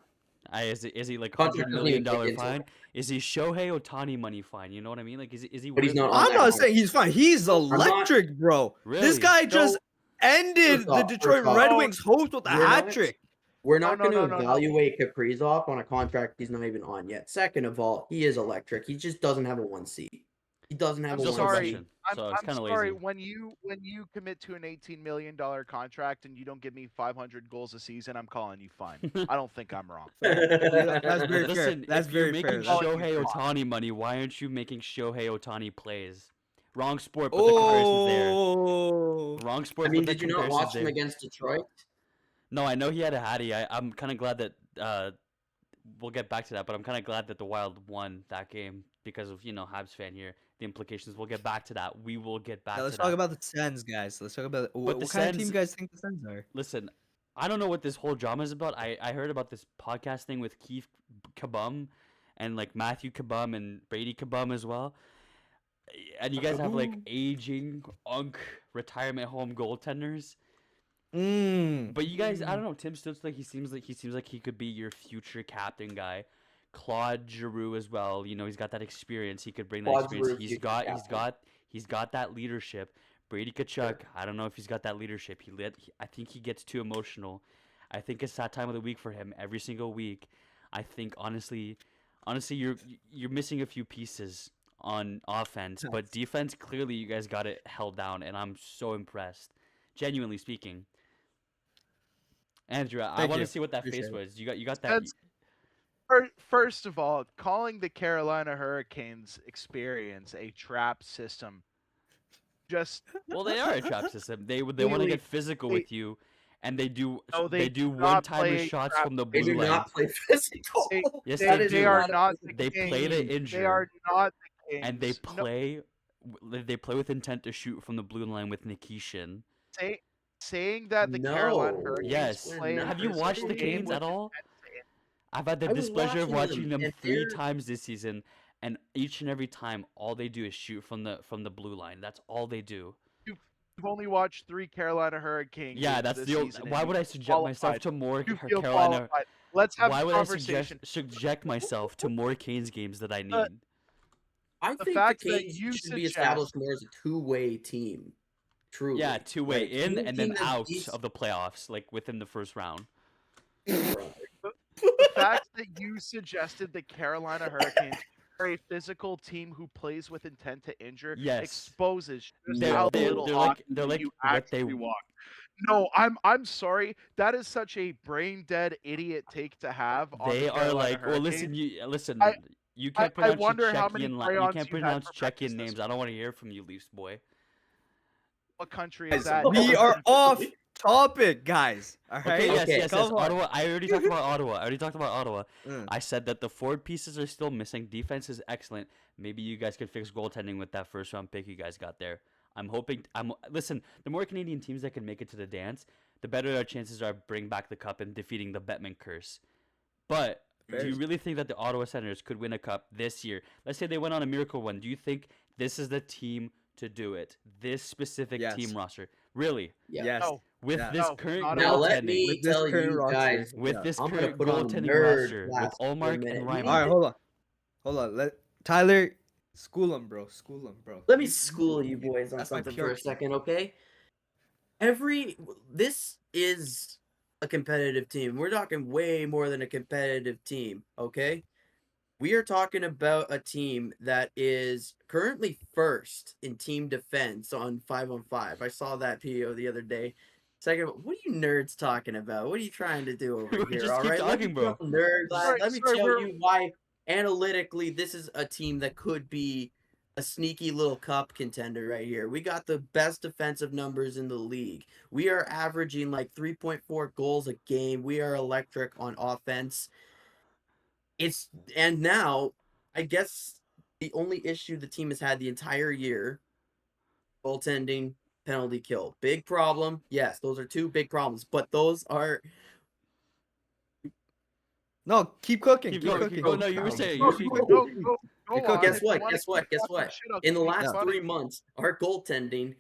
Is he like Contract $100 doesn't million even kick into fine? it. Is he Shohei Otani money fine? You know what I mean? Like is he? But he's worth not it? on I'm that not contract. saying he's fine. He's electric, bro. This Really? guy So, just ended the off, Detroit first off, Red Wings host with a we're hat not- trick. We're not No, going to no. evaluate Kaprizov on a contract he's not even on yet. Second of all, he is electric. He just doesn't have a 1C. He doesn't have I'm a Just 1C. sorry. production, so I'm it's kind of sorry. lazy. When you commit to an $18 million contract and you don't give me 500 goals a season, I'm calling you fine. I don't think I'm wrong. That's very fair. Listen, That's if you're very making fair. Shohei Otani money, why aren't you making Shohei Otani plays? Wrong sport, but the comparison's there. Oh, Wrong sport, I mean, but the did you not comparison's watch him there. against Detroit? No, I know he had a hattie. I'm kind of glad that we'll get back to that, but I'm kind of glad that the Wild won that game because of Habs fan here. The implications. We'll get back to that. We will get back. yeah, let's to talk that. about the Sens, guys. Let's talk about what the kind of team Sens- you guys think the Sens are. Listen, I don't know what this whole drama is about. I heard about this podcast thing with Keith Kabum and like Matthew Kabum and Brady Kabum as well. And you guys have like aging retirement home goaltenders. But you guys, I don't know. Tim Stutzler, he seems like he could be your future captain guy. Claude Giroux as well. He's got that experience. He could bring that Claude experience. Giroux, future He's got that leadership. Brady Kachuk, I don't know if he's got that leadership. I think he gets too emotional. I think it's that time of the week for him every single week. I think honestly, you're missing a few pieces on offense, but defense clearly you guys got it held down, and I'm so impressed. Genuinely speaking, Andrew, I Thank want you. to see what that face Appreciate it. was. You got that. That's first of all, calling the Carolina Hurricanes experience a trap system. Just Well, they are a trap system. They want to Really, get physical they- with you, and they do No, they do do not one-timer play shots trap. from the They blue do line. not play physical. They, Yes, they, they they do. are not a not the physical They play to Kings. injure. They are not the Kings. And they No, play they play with intent to shoot from the blue line with Nikishin. saying that the Carolina No. Hurricanes Yes. They're play a not. Have you watched physical the game Canes with at all? intent. I've had the I was displeasure of watching watching them, them and 3 they're- times this season, and each and every time all they do is shoot from the blue line. That's all they do. You've only watched 3 Carolina Hurricane Yeah, games that's this the season. and why you would I feel subject myself qualified. to more You feel Carolina? qualified. Let's have Why a would I conversation. subject myself to more Canes games that I need? I The think fact the that Canes you should be suggest- established more as a two-way team. Truly. Yeah, two-way Like, in two and then teams out each- of the playoffs, like within the first round. The fact that you suggested the Carolina Hurricanes are a physical team who plays with intent to injure Yes. exposes just They're- how they're- little they're like- hockey they're like you what they actually watch. No, I'm sorry. That is such a brain dead idiot take to have. On They the are Carolina like, well, Hurricanes. listen. I- You can't I pronounce wonder how Czechian many you crayons can't you had pronounce for Czechian breakfast this names. I don't want to hear from you, Leafs boy. What country is Guys, that? We are off topic, guys. All right. Okay, yes, Okay, yes, yes. come on. Ottawa. I already talked about Ottawa. Mm. I said that the forward pieces are still missing. Defense is excellent. Maybe you guys could fix goaltending with that first round pick you guys got there. I'm hoping. Listen. The more Canadian teams that can make it to the dance, the better our chances are of bring back the cup and defeating the Bettman curse. But do you really think that the Ottawa Senators could win a cup this year? Let's say they went on a miracle run. Do you think this is the team to do it? This specific Yes. team roster, really? Yeah. Yes. No. With Yeah. this No, current not at Now all. let goaltending, me With this tell current you roster, guys. with yeah. this I'm gonna current put on goaltending nerd roster, with class for a Allmark minute. and You Reimer. need All right, to- hold on. Let Tyler school him, bro. School him, bro. Let me school you boys on That's my something pure for a key. second, okay? This is a competitive team. We're talking way more than a competitive team, okay? We are talking about a team that is currently first in team defense on 5-on-5. I saw that PO the other day. Second, what are you nerds talking about? What are you trying to do over We here? just all keep right, let talking, me bro. put on nerd class. Sorry, Let me sorry, show we're- you why analytically this is a team that could be a sneaky little cup contender right here. We got the best defensive numbers in the league. We are averaging like 3.4 goals a game. We are electric on offense. And now I guess the only issue the team has had the entire year, goaltending, penalty kill. Big problem. Yes, those are two big problems, but those are No, keep cooking. Keep Keep going. cooking. Oh no, you were saying. You Go, were speaking. go Because on. guess If you what? wanna Guess what? keep Guess talking what? shit, I'll In the keep last running. 3 months, our goaltending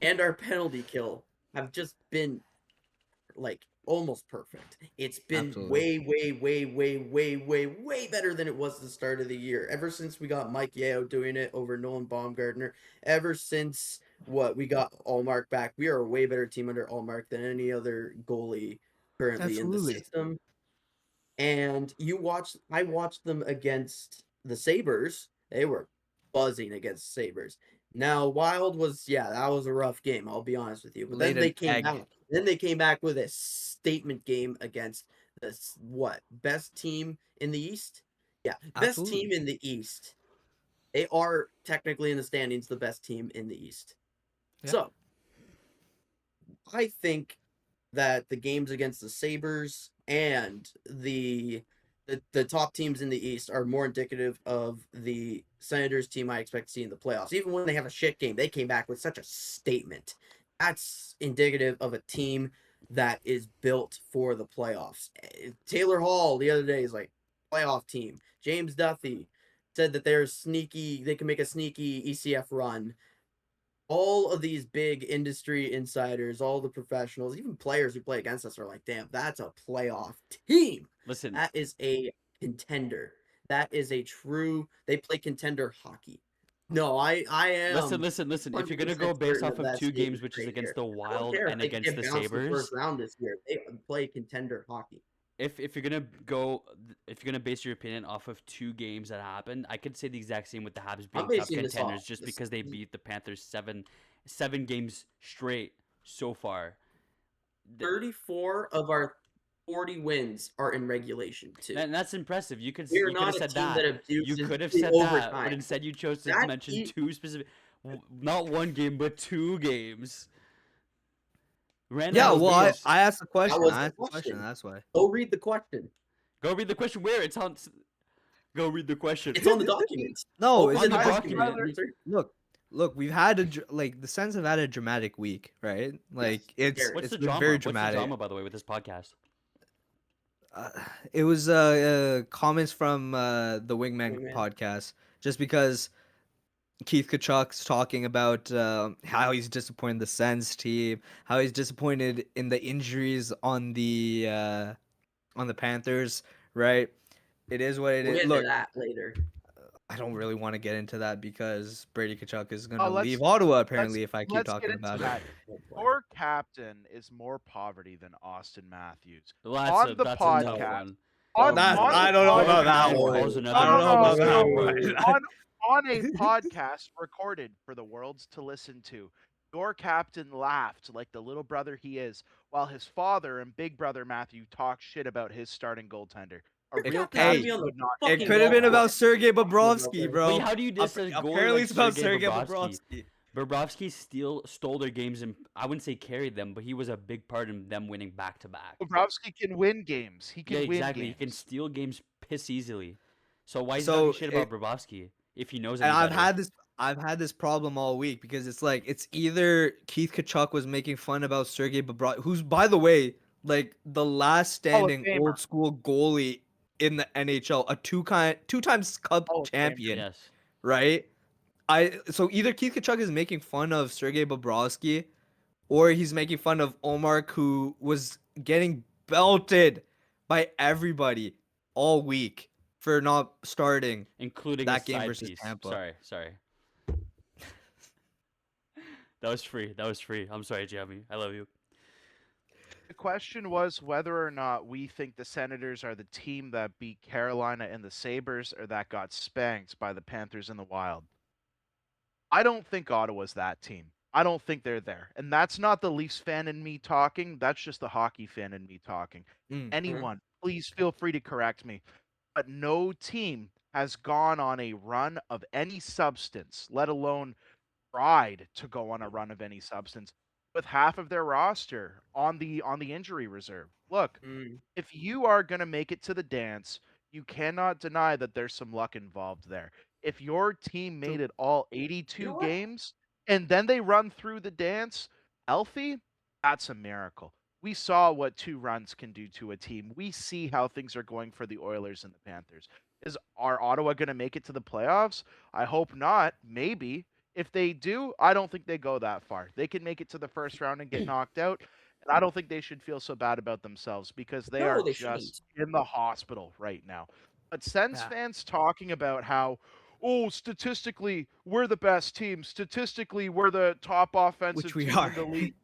and our penalty kill have just been like almost perfect. It's been Absolutely. way better than it was at the start of the year. Ever since we got Mike Yeo doing it over Nolan Baumgartner, ever since we got Allmark back, we are a way better team under Allmark than any other goalie currently in the Absolutely. system. And I watched them against the Sabres. They were buzzing against Sabres. Now Wild that was a rough game, I'll be honest with you. But Laid then they an came egg. back. Then they came back with a statement game against the best team in the East? Yeah, best Absolutely. team in the East. They are technically in the standings the best team in the East. Yeah. So I think that the games against the Sabres and the top teams in the East are more indicative of the Senators team I expect to see in the playoffs. Even when they have a shit game, they came back with such a statement. That's indicative of a team that is built for the playoffs. Taylor Hall the other day is like, playoff team. James Duthie said that they can make a sneaky ECF run. All of these big industry insiders, all the professionals, even players who play against us are like, damn, that's a playoff team. Listen, That is a contender. That is they play contender hockey. No, I am Listen. If you're gonna go 100% based certain off of of that two games, statement which is right against here. the I don't Wild care if and they against get the bounced the Sabres, first round this year. They play contender hockey. if you're gonna go, if you're gonna base your opinion off of two games that happened, I could say the exact same with the Habs I'm being cup basing this contenders off. just because they beat the Panthers seven games straight so far. Th- 34 of our 40 wins are in regulation too. And that's impressive. We are You could have not a said team that. that You abuses could have the said that, but overtime. instead you chose to That mention e- two specific, not one game, but two games. Random Yeah, those well, games. I asked the That question. was I the asked the question. question. That's why. Go read the question. Go read the question. Where it's on. Go read the question. It's on the documents. No, Open it's on the the document. document. Look, we've had like the Sens have had a dramatic week, right? Like very. What's it's the been drama? very What's the dramatic. drama, by the way, with this podcast? Uh, it was comments from the Wingman Wingman. podcast, just because Keith Kachuk's talking about how he's disappointed in the Sens team, how he's disappointed in the injuries on the Panthers, right? It is what it We'll is. get Look, to that later. I don't really want to get into that because Brady Kachuk is Oh, gonna leave Ottawa let's apparently if I keep let's get talking into about it. that. Oh, boy. Your captain is more poverty than Austin Matthews. Well, On the that's a tough podcast, one. on That's on I the don't know Your about that captain one. calls No, another I don't know man about that stupid. one. on a podcast recorded for the worlds to listen to. Your captain laughed like the little brother he is, while his father and big brother Matthew talked shit about his starting goaltender. A Your real captain's gonna Hey, be on the would not. It fucking could have been wall. about Sergei Talking Bobrovsky, about bro. Wait, how do you diss a goalie Apparently, like it's about Sergei Sergei Bobrovsky? Bobrovsky. Bobrovsky stole their games, and I wouldn't say carried them, but he was a big part in them winning back to back. Bobrovsky can win games. He can Yeah, win exactly. games. He can steal games piss easily. So why is he So talking shit about Bobrovsky if he knows any And better? I've had this problem all week because it's like it's either Keith Kachuk was making fun about Sergei Bobrovsky, who's by the way like the last Hall of standing Famer. old school goalie in the NHL, a two times Cup Hall of Famer. champion, Yes. right? So either Keith Kachuk is making fun of Sergei Bobrovsky, or he's making fun of Omar, who was getting belted by everybody all week for not starting Including that a game side versus piece. Tampa. Sorry. That was free. I'm sorry, Jammy. I love you. The question was whether or not we think the Senators are the team that beat Carolina and the Sabres or that got spanked by the Panthers and the Wild. I don't think Ottawa's that team. I don't think they're there. And that's not the Leafs fan in me talking. That's just the hockey fan in me talking. Anyone, please feel free to correct me. But no team has gone on a run of any substance, let alone tried to go on a run of any substance, with half of their roster on the injury reserve. Look, Mm. if you are going to make it to the dance, you cannot deny that there's some luck involved there. If your team made it all 82 You know what? games and then they run through the dance healthy, that's a miracle. We saw what 2 runs can do to a team. We see how things are going for the Oilers and the Panthers. Are Ottawa going to make it to the playoffs? I hope not. Maybe. If they do, I don't think they go that far. They can make it to the first round and get knocked out. And I don't think they should feel so bad about themselves because they No, are they just shouldn't. in the hospital right now. But Sens Yeah. fans talking about how, oh, statistically, we're the best team. Statistically, we're the top offensive Which we team are. in the league.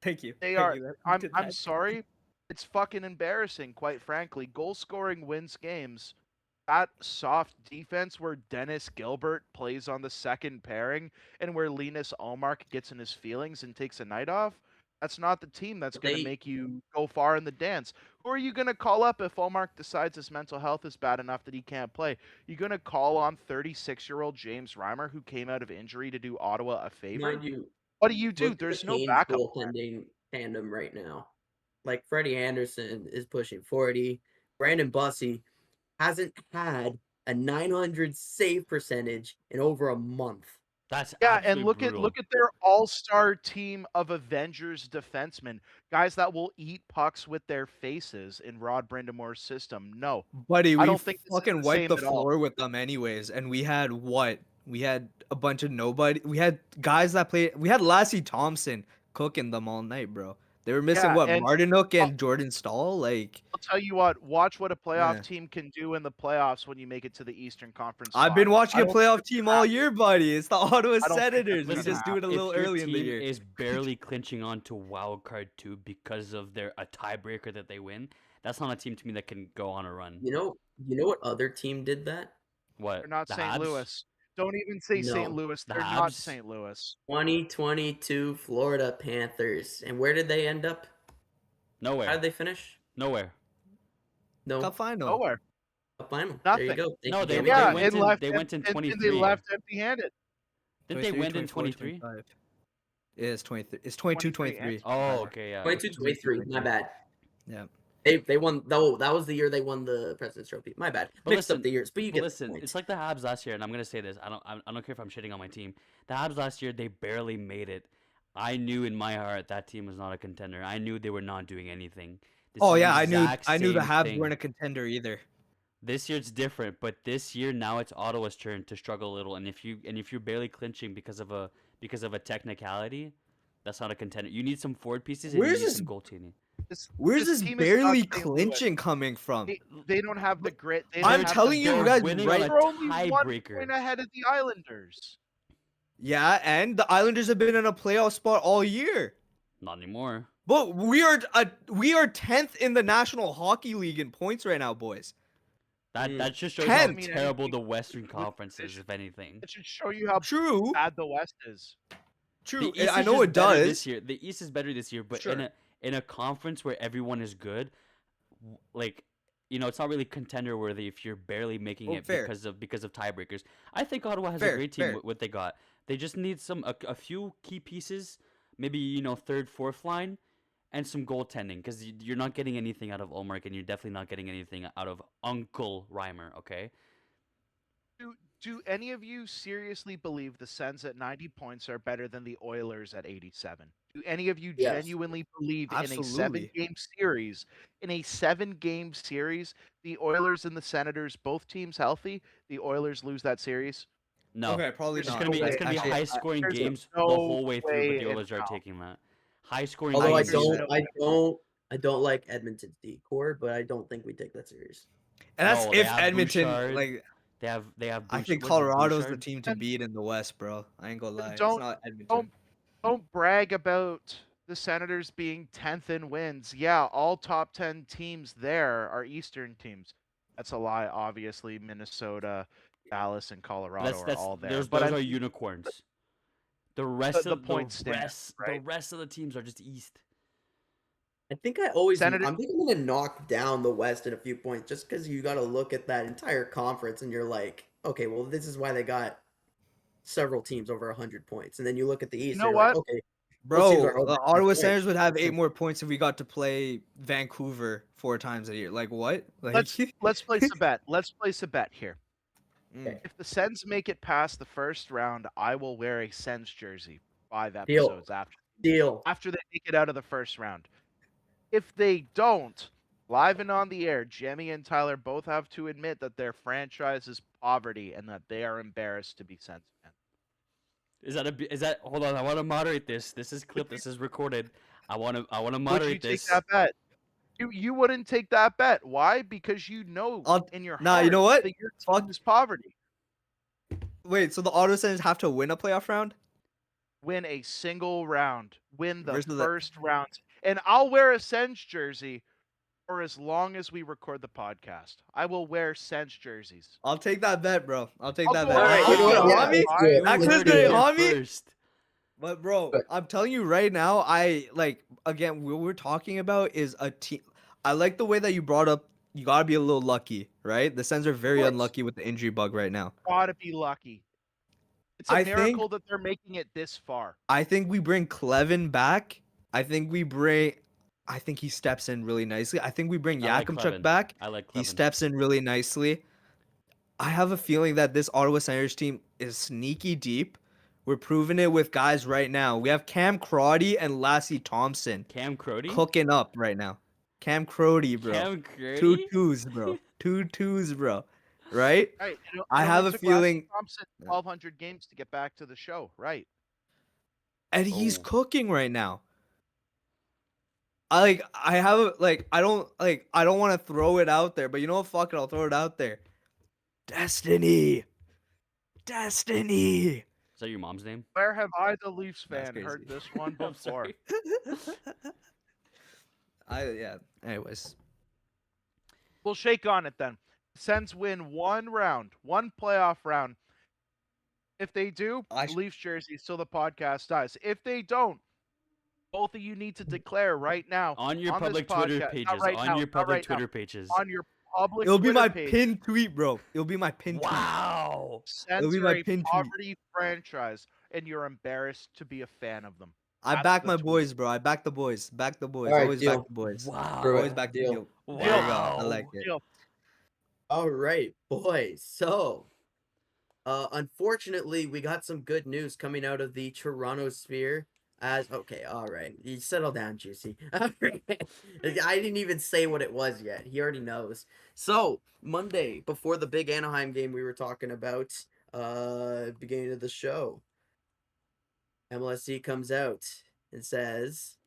Thank you. They Thank are. you. You I'm did I'm that. sorry. It's fucking embarrassing, quite frankly. Goal scoring wins games. That soft defense where Dennis Gilbert plays on the second pairing and where Linus Ullmark gets in his feelings and takes a night off, that's not the team that's going to They- make you go far in the dance. Who are you going to call up if Ullmark decides his mental health is bad enough that he can't play? You going to call on 36-year-old James Reimer, who came out of injury, to do Ottawa a favor? Mind you, What do you do? look at There's the no Canes backup plan. goaltending tandem right now. Like Freddie Anderson is pushing 40. Brandon Bussey hasn't had a 900 save percentage in over a month. That's Yeah, and absolutely look brutal. at their all-star team of Avengers defensemen, guys that will eat pucks with their faces in Rod Brindamore's system. No, Buddy, I we don't think this is fucking the wiped same the at all. floor with them anyways, and we had what? We had a bunch of nobody. We had guys that played. We had Lassie Thompson cooking them all night, bro. They were missing Yeah, what, and Martinook I'll, and Jordan Stahl? Like, I'll tell you what. Watch what a playoff eh. team can do in the playoffs when you make it to the Eastern Conference I've been Finals. watching I a don't think playoff it's team gonna all happen. year, buddy. It's the Ottawa I don't think Senators. that's We gonna just do it a happen. little If your early in the team year. is barely clinching on to wild card 2 because of a tiebreaker that they win, that's not a team to me that can go on a run. You know what other team did that? What? They're not The St. Habs? Louis. Don't even say St. No. Louis. The They're not Habs? St. Louis. 2022 Florida Panthers. And where did they end up? How Nowhere. did they finish? Nowhere. No, Cup final. Nowhere. cup final. There you Nothing. go. Thank No, you, they Jamie. Yeah, went in. left They went in and 23. they left empty-handed. Didn't they win in 24, 23? 25. Yeah, it's 23. It's 22, 23. Oh, okay, yeah. 22 23. My bad. Yeah. They won. No, that was the year they won the President's Trophy. My bad. But Mixed listen, up the years, but you But get the listen, point. it's like the Habs last year, and I'm gonna say this. I don't care if I'm shitting on my team. The Habs last year, they barely made it. I knew in my heart that team was not a contender. I knew they were not doing anything. This Oh is yeah, the I knew the exact Habs same weren't a thing. contender either. This year it's different, but this year now it's Ottawa's turn to struggle a little. And if you're barely clinching because of a technicality, that's not a contender. You need some forward pieces and you Where's need this some goaltending. Where's this team is not barely St. Louis. clinching coming from? They don't have the grit. They I'm don't have telling the you grit. guys winning right- on They're only a 1 tiebreaker. point ahead of the Islanders. Yeah, and the Islanders have been in a playoff spot all year. Not anymore. But we are 10th in the National Hockey League in points right now, boys. That just shows Tenth. how I mean, terrible anything- the Western Conference is, should- if anything. It should show you how True, bad the West is. true. The East I is know just it better does. this year. The East is better this year, but Sure. in a conference where everyone is good, like it's not really contender worthy if you're barely making Oh, it fair. because of tiebreakers. I think Ottawa has a Fair, great team fair. with what they got. They just need a few key pieces, maybe third, fourth line, and some goaltending because you're not getting anything out of Ulmark and you're definitely not getting anything out of Uncle Reimer. Okay. Do any of you seriously believe the Sens at 90 points are better than the Oilers at 87? Do any of you Yes. genuinely believe Absolutely. in a 7-game series, the Oilers and the Senators, both teams healthy, the Oilers lose that series? No. Okay, probably It's not. gonna be way. it's gonna be Actually, high scoring there's games the no whole way through, but way the in Oilers are hell. taking that. High scoring Although I games. don't like Edmonton's decor, but I don't think we take that serious. and that's No, they if have Edmonton Bouchard. like. They have I think was it Colorado's the Bouchard? team to And- beat in the West, bro. I ain't gonna lie. It's don't- not Edmonton. Don't brag about the Senators being 10th in wins. Yeah, all top 10 teams there are Eastern teams. That's a lie. Obviously, Minnesota, Dallas, and Colorado are all there. Those But are I mean, unicorns. The rest the of point stands, the right? rest of the teams are just East. I think I always. Senator- I'm thinking I'm gonna knock down the West in a few points, just because you got to look at that entire conference and you're like, okay, well, this is why they got several teams over 100 points, and then you look at the East. know and you're like, what? okay, Bro, teams are over the 100 Ottawa points. Senators would have 8 more points if we got to play Vancouver 4 times a year. Like what? Like Let's place a bet. Let's place a bet here. Mm. If the Sens make it past the first round, I will wear a Sens jersey 5 Deal. episodes deal. after they make it out of the first round. If they don't, live and on the air, Jammy and Tyler both have to admit that their franchise is poverty and that they are embarrassed to be Sens fans. Is that hold on, I want to moderate this. This is clip, this is recorded. I want to Would you moderate take this. that bet? You wouldn't take that bet. Why? Because you know in your heart you know what? that your Fuck. team is poverty. Wait, so the Ottawa Senators have to win a playoff round? Win a single round. Win the Versus the- first round. And I'll wear a Sens jersey for as long as we record the podcast. I will wear Sens jerseys. I'll take that bet, bro. I'll take I'll that go bet. Alright, out. you know what? You Yeah, want me? let's do it. Actually, Let's do they it. on me? First. But bro, But- I'm telling you right now, I like again what we're talking about is a team. I like the way that you brought up. You gotta be a little lucky, right? The Sens are very course. unlucky with the injury bug right now. Gotta be lucky. It's a I think- miracle that they're making it this far. I think we bring Clevin back. I think he steps in really nicely. I think we bring I like Yakimchuk Clevin. back. I like He Clevin. steps in really nicely. I have a feeling that this Ottawa Senators team is sneaky deep. We're proving it with guys right now. We have Cam Crotty and Lassie Thompson Cam Crody? cooking up right now. Cam Crotty, bro. Cam Crody? 2 twos, bro. 2 twos, bro. Right? Right. I have a took feeling- Lassie Thompson 1,200 games to get back to the show. Right. And he's Oh. cooking right now. I don't want to throw it out there, but you know what? Fuck it, I'll throw it out there. Destiny. Destiny. Is that your mom's name? Where have I, the Leafs That's fan, heard crazy. this one I'm before? sorry. Yeah. Anyways. We'll shake on it then. Sens win one playoff round. If they do, Leafs jersey, so the podcast dies. If they don't, both of you need to declare right now On your on public this Twitter podcast, pages. not right On now, your not public right now, Twitter pages. on your public It'll be Twitter my page. pinned tweet, bro. It'll be my pinned tweet. Wow. Sens be are my a pinned tweet. poverty franchise, and you're embarrassed to be a fan of them. I That's back the my tweet. boys, bro. I back the boys. Back the boys. Alright, Always deal. back the boys. Wow. Always back the Deal. deal. Wow. There you go. I like it. Deal. All right, boys. So, unfortunately, we got some good news coming out of the Toronto Sphere. Okay, all right. You settle down, Juicy. All right. I didn't even say what it was yet. He already knows. So, Monday, before the big Anaheim game we were talking about, beginning of the show, MLSC comes out and says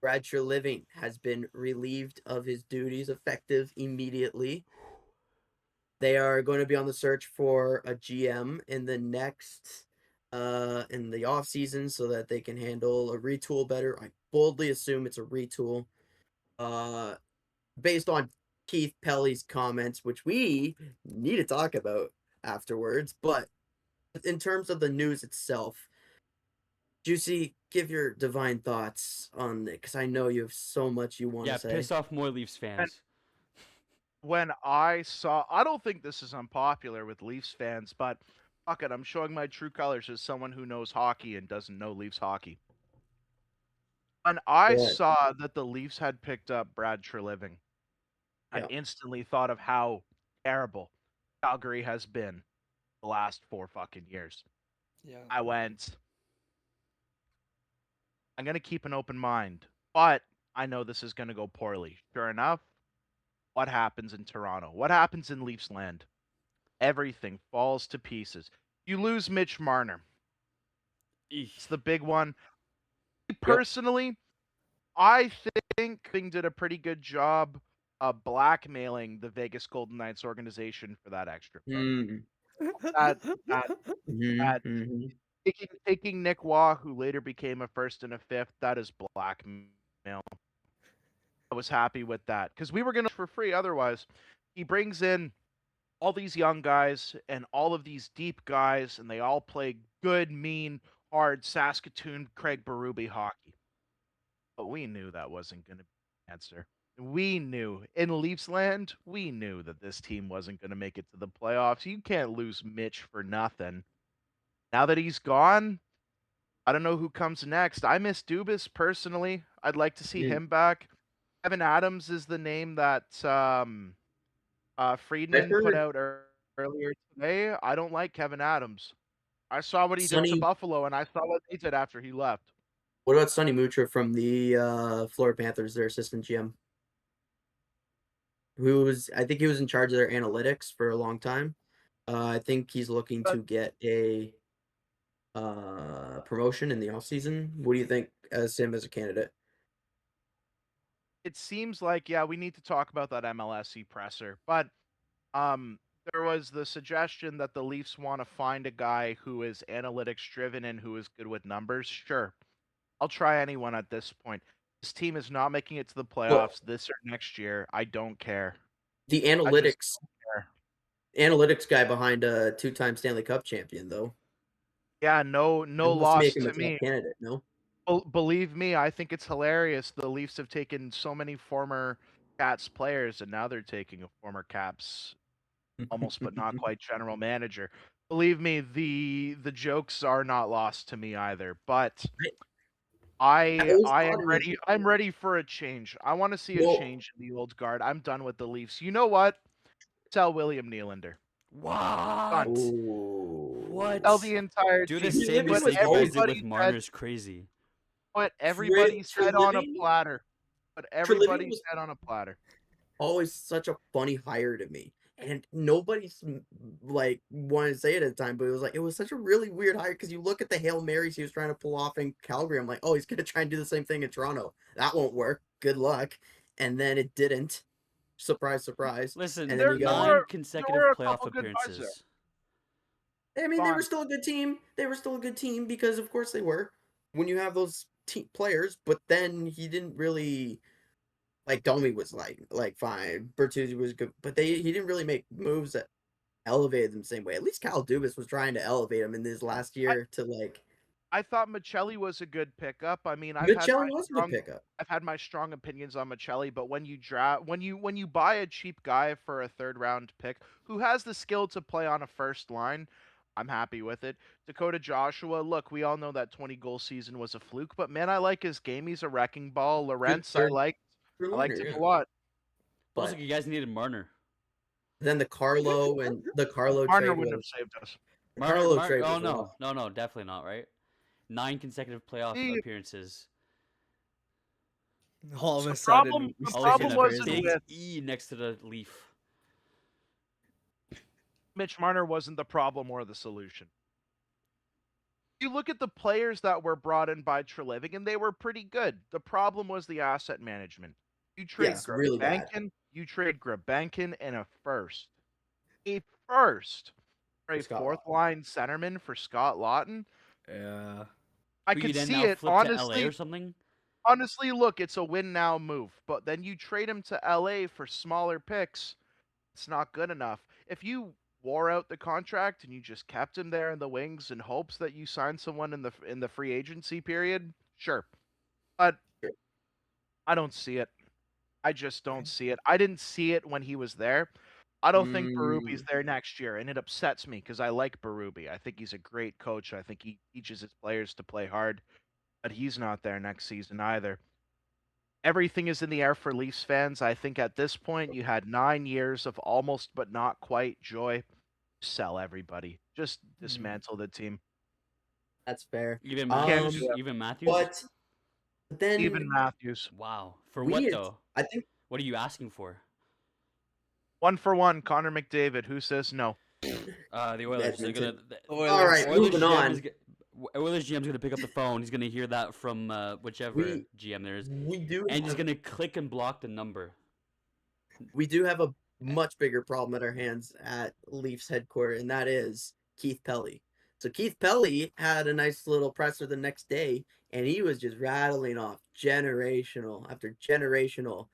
Brad Treliving has been relieved of his duties effective immediately. They are going to be on the search for a GM in the next in the off season so that they can handle a retool better. I boldly assume it's a retool. Based on Keith Pelly's comments, which we need to talk about afterwards, but in terms of the news itself, Juicy, give your divine thoughts on it, because I know you have so much you want to say. Piss off more Leafs fans. When I don't think this is unpopular with Leafs fans, but fuck it, I'm showing my true colors as someone who knows hockey and doesn't know Leafs hockey. When I saw that the Leafs had picked up Brad Treliving, I instantly thought of how terrible Calgary has been the last 4 fucking years. Yeah. I went, I'm going to keep an open mind, but I know this is going to go poorly. Sure enough, what happens in Toronto? What happens in Leafs land? Everything falls to pieces. You lose Mitch Marner. It's the big one. Personally, I think Bing did a pretty good job of blackmailing the Vegas Golden Knights organization for that extra. Taking Nick Waugh, who later became a first and a fifth, that is blackmail. I was happy with that because we were going to for free otherwise. He brings in all these young guys and all of these deep guys, and they all play good, mean, hard Saskatoon Craig Berube hockey. But we knew that wasn't going to be the answer. We knew in Leafs land, we knew that this team wasn't going to make it to the playoffs. You can't lose Mitch for nothing. Now that he's gone, I don't know who comes next. I miss Dubas personally. I'd like to see him back. Kevin Adams is the name that Friedman put out earlier today. I don't like Kevin Adams. I saw what he did to Buffalo, and I saw what he did after he left. What about Sonny Mutra from the Florida Panthers, their assistant GM? I think he was in charge of their analytics for a long time. I think he's looking to get a promotion in the offseason. What do you think as him as a candidate? It seems like, we need to talk about that MLSE presser. But there was the suggestion that the Leafs want to find a guy who is analytics driven and who is good with numbers. Sure. I'll try anyone at this point. This team is not making it to the playoffs this or next year. I don't care. The analytics guy behind a 2-time Stanley Cup champion, though. Yeah, no loss to me. Candidate, no? Believe me, I think it's hilarious. The Leafs have taken so many former Cats players, and now they're taking a former Caps, almost but not quite general manager. Believe me, the jokes are not lost to me either. But I'm ready for a change. I want to see a change in the old guard. I'm done with the Leafs. You know what? Sell William Nylander. What? What? Sell the entire team. Do the same mistake you guys did with Marner's crazy. Put everybody's head on a platter. Put everybody's head on a platter. Always such a funny hire to me. And nobody's like wanted to say it at the time, but it was such a really weird hire because you look at the Hail Marys he was trying to pull off in Calgary. I'm like, oh, he's gonna try and do the same thing in Toronto. That won't work. Good luck. And then it didn't. Surprise, surprise. Listen, And then you there got. were- 9 consecutive a playoff couple good buys there. appearances. I mean, they were Fine. still a good team. They were still a good team because, of course, they were. When you have those players, but then he didn't really. Like Domi was like fine, Bertuzzi was good, but he didn't really make moves that elevated them the same way. At least Cal Dubas was trying to elevate him in this last year to like. I thought Michelli was a good pickup. I mean, Michelli was a good pickup. I've had my strong opinions on Michelli, but when you buy a cheap guy for a 3rd round pick who has the skill to play on a first line, I'm happy with it. Dakota Joshua, look, we all know that 20-goal season was a fluke, but man, I like his game. He's a wrecking ball. Lorentz, I liked him a lot. Also, But you guys needed Marner. then the Carlo trade Marner wouldn't have was. saved us. The Carlo trade Oh was no, rough. no, definitely not. Right? 9 consecutive playoff See, appearances. All of The a sudden, problem- we the stick problem in wasn't crazy. with- E next to the Leaf. Mitch Marner wasn't the problem or the solution. You look at the players that were brought in by Treliving, and they were pretty good. The problem was the asset management. You trade Yes, really bad. Grabankin and a first for a Scott 4th line centerman for Scott Lawton. Yeah. I Who you could then see now it flip to LA honestly. or something. Honestly, look, it's a win now move, but then you trade him to LA for smaller picks. It's not good enough. If you wore out the contract and you just kept him there in the wings in hopes that you sign someone in the free agency period, sure. But Sure. I don't see it. I just don't see it. I didn't see it when he was there. I don't think Berube's there next year, and it upsets me because I like Berube. I think he's a great coach. I think he teaches his players to play hard, but he's not there next season either. Everything is in the air for Leafs fans. I think at this point you had 9 years of almost but not quite joy. Sell everybody. Just dismantle the team. That's fair. Even Um, Matthews. Even Matthews. But then Even Matthews. Wow. For what weird. though? I think What are you asking for? 1 for 1, Connor McDavid. Who says no? The Oilers. They're gonna. All right, moving on. Oilers GM's gonna pick up the phone. He's gonna hear that from whichever GM there is, We do. and he's have- gonna click and block the number. we do have a much bigger problem at our hands at Leafs headquarters, and that is Keith Pelly. So Keith Pelly had a nice little presser the next day, and he was just rattling off generational after generational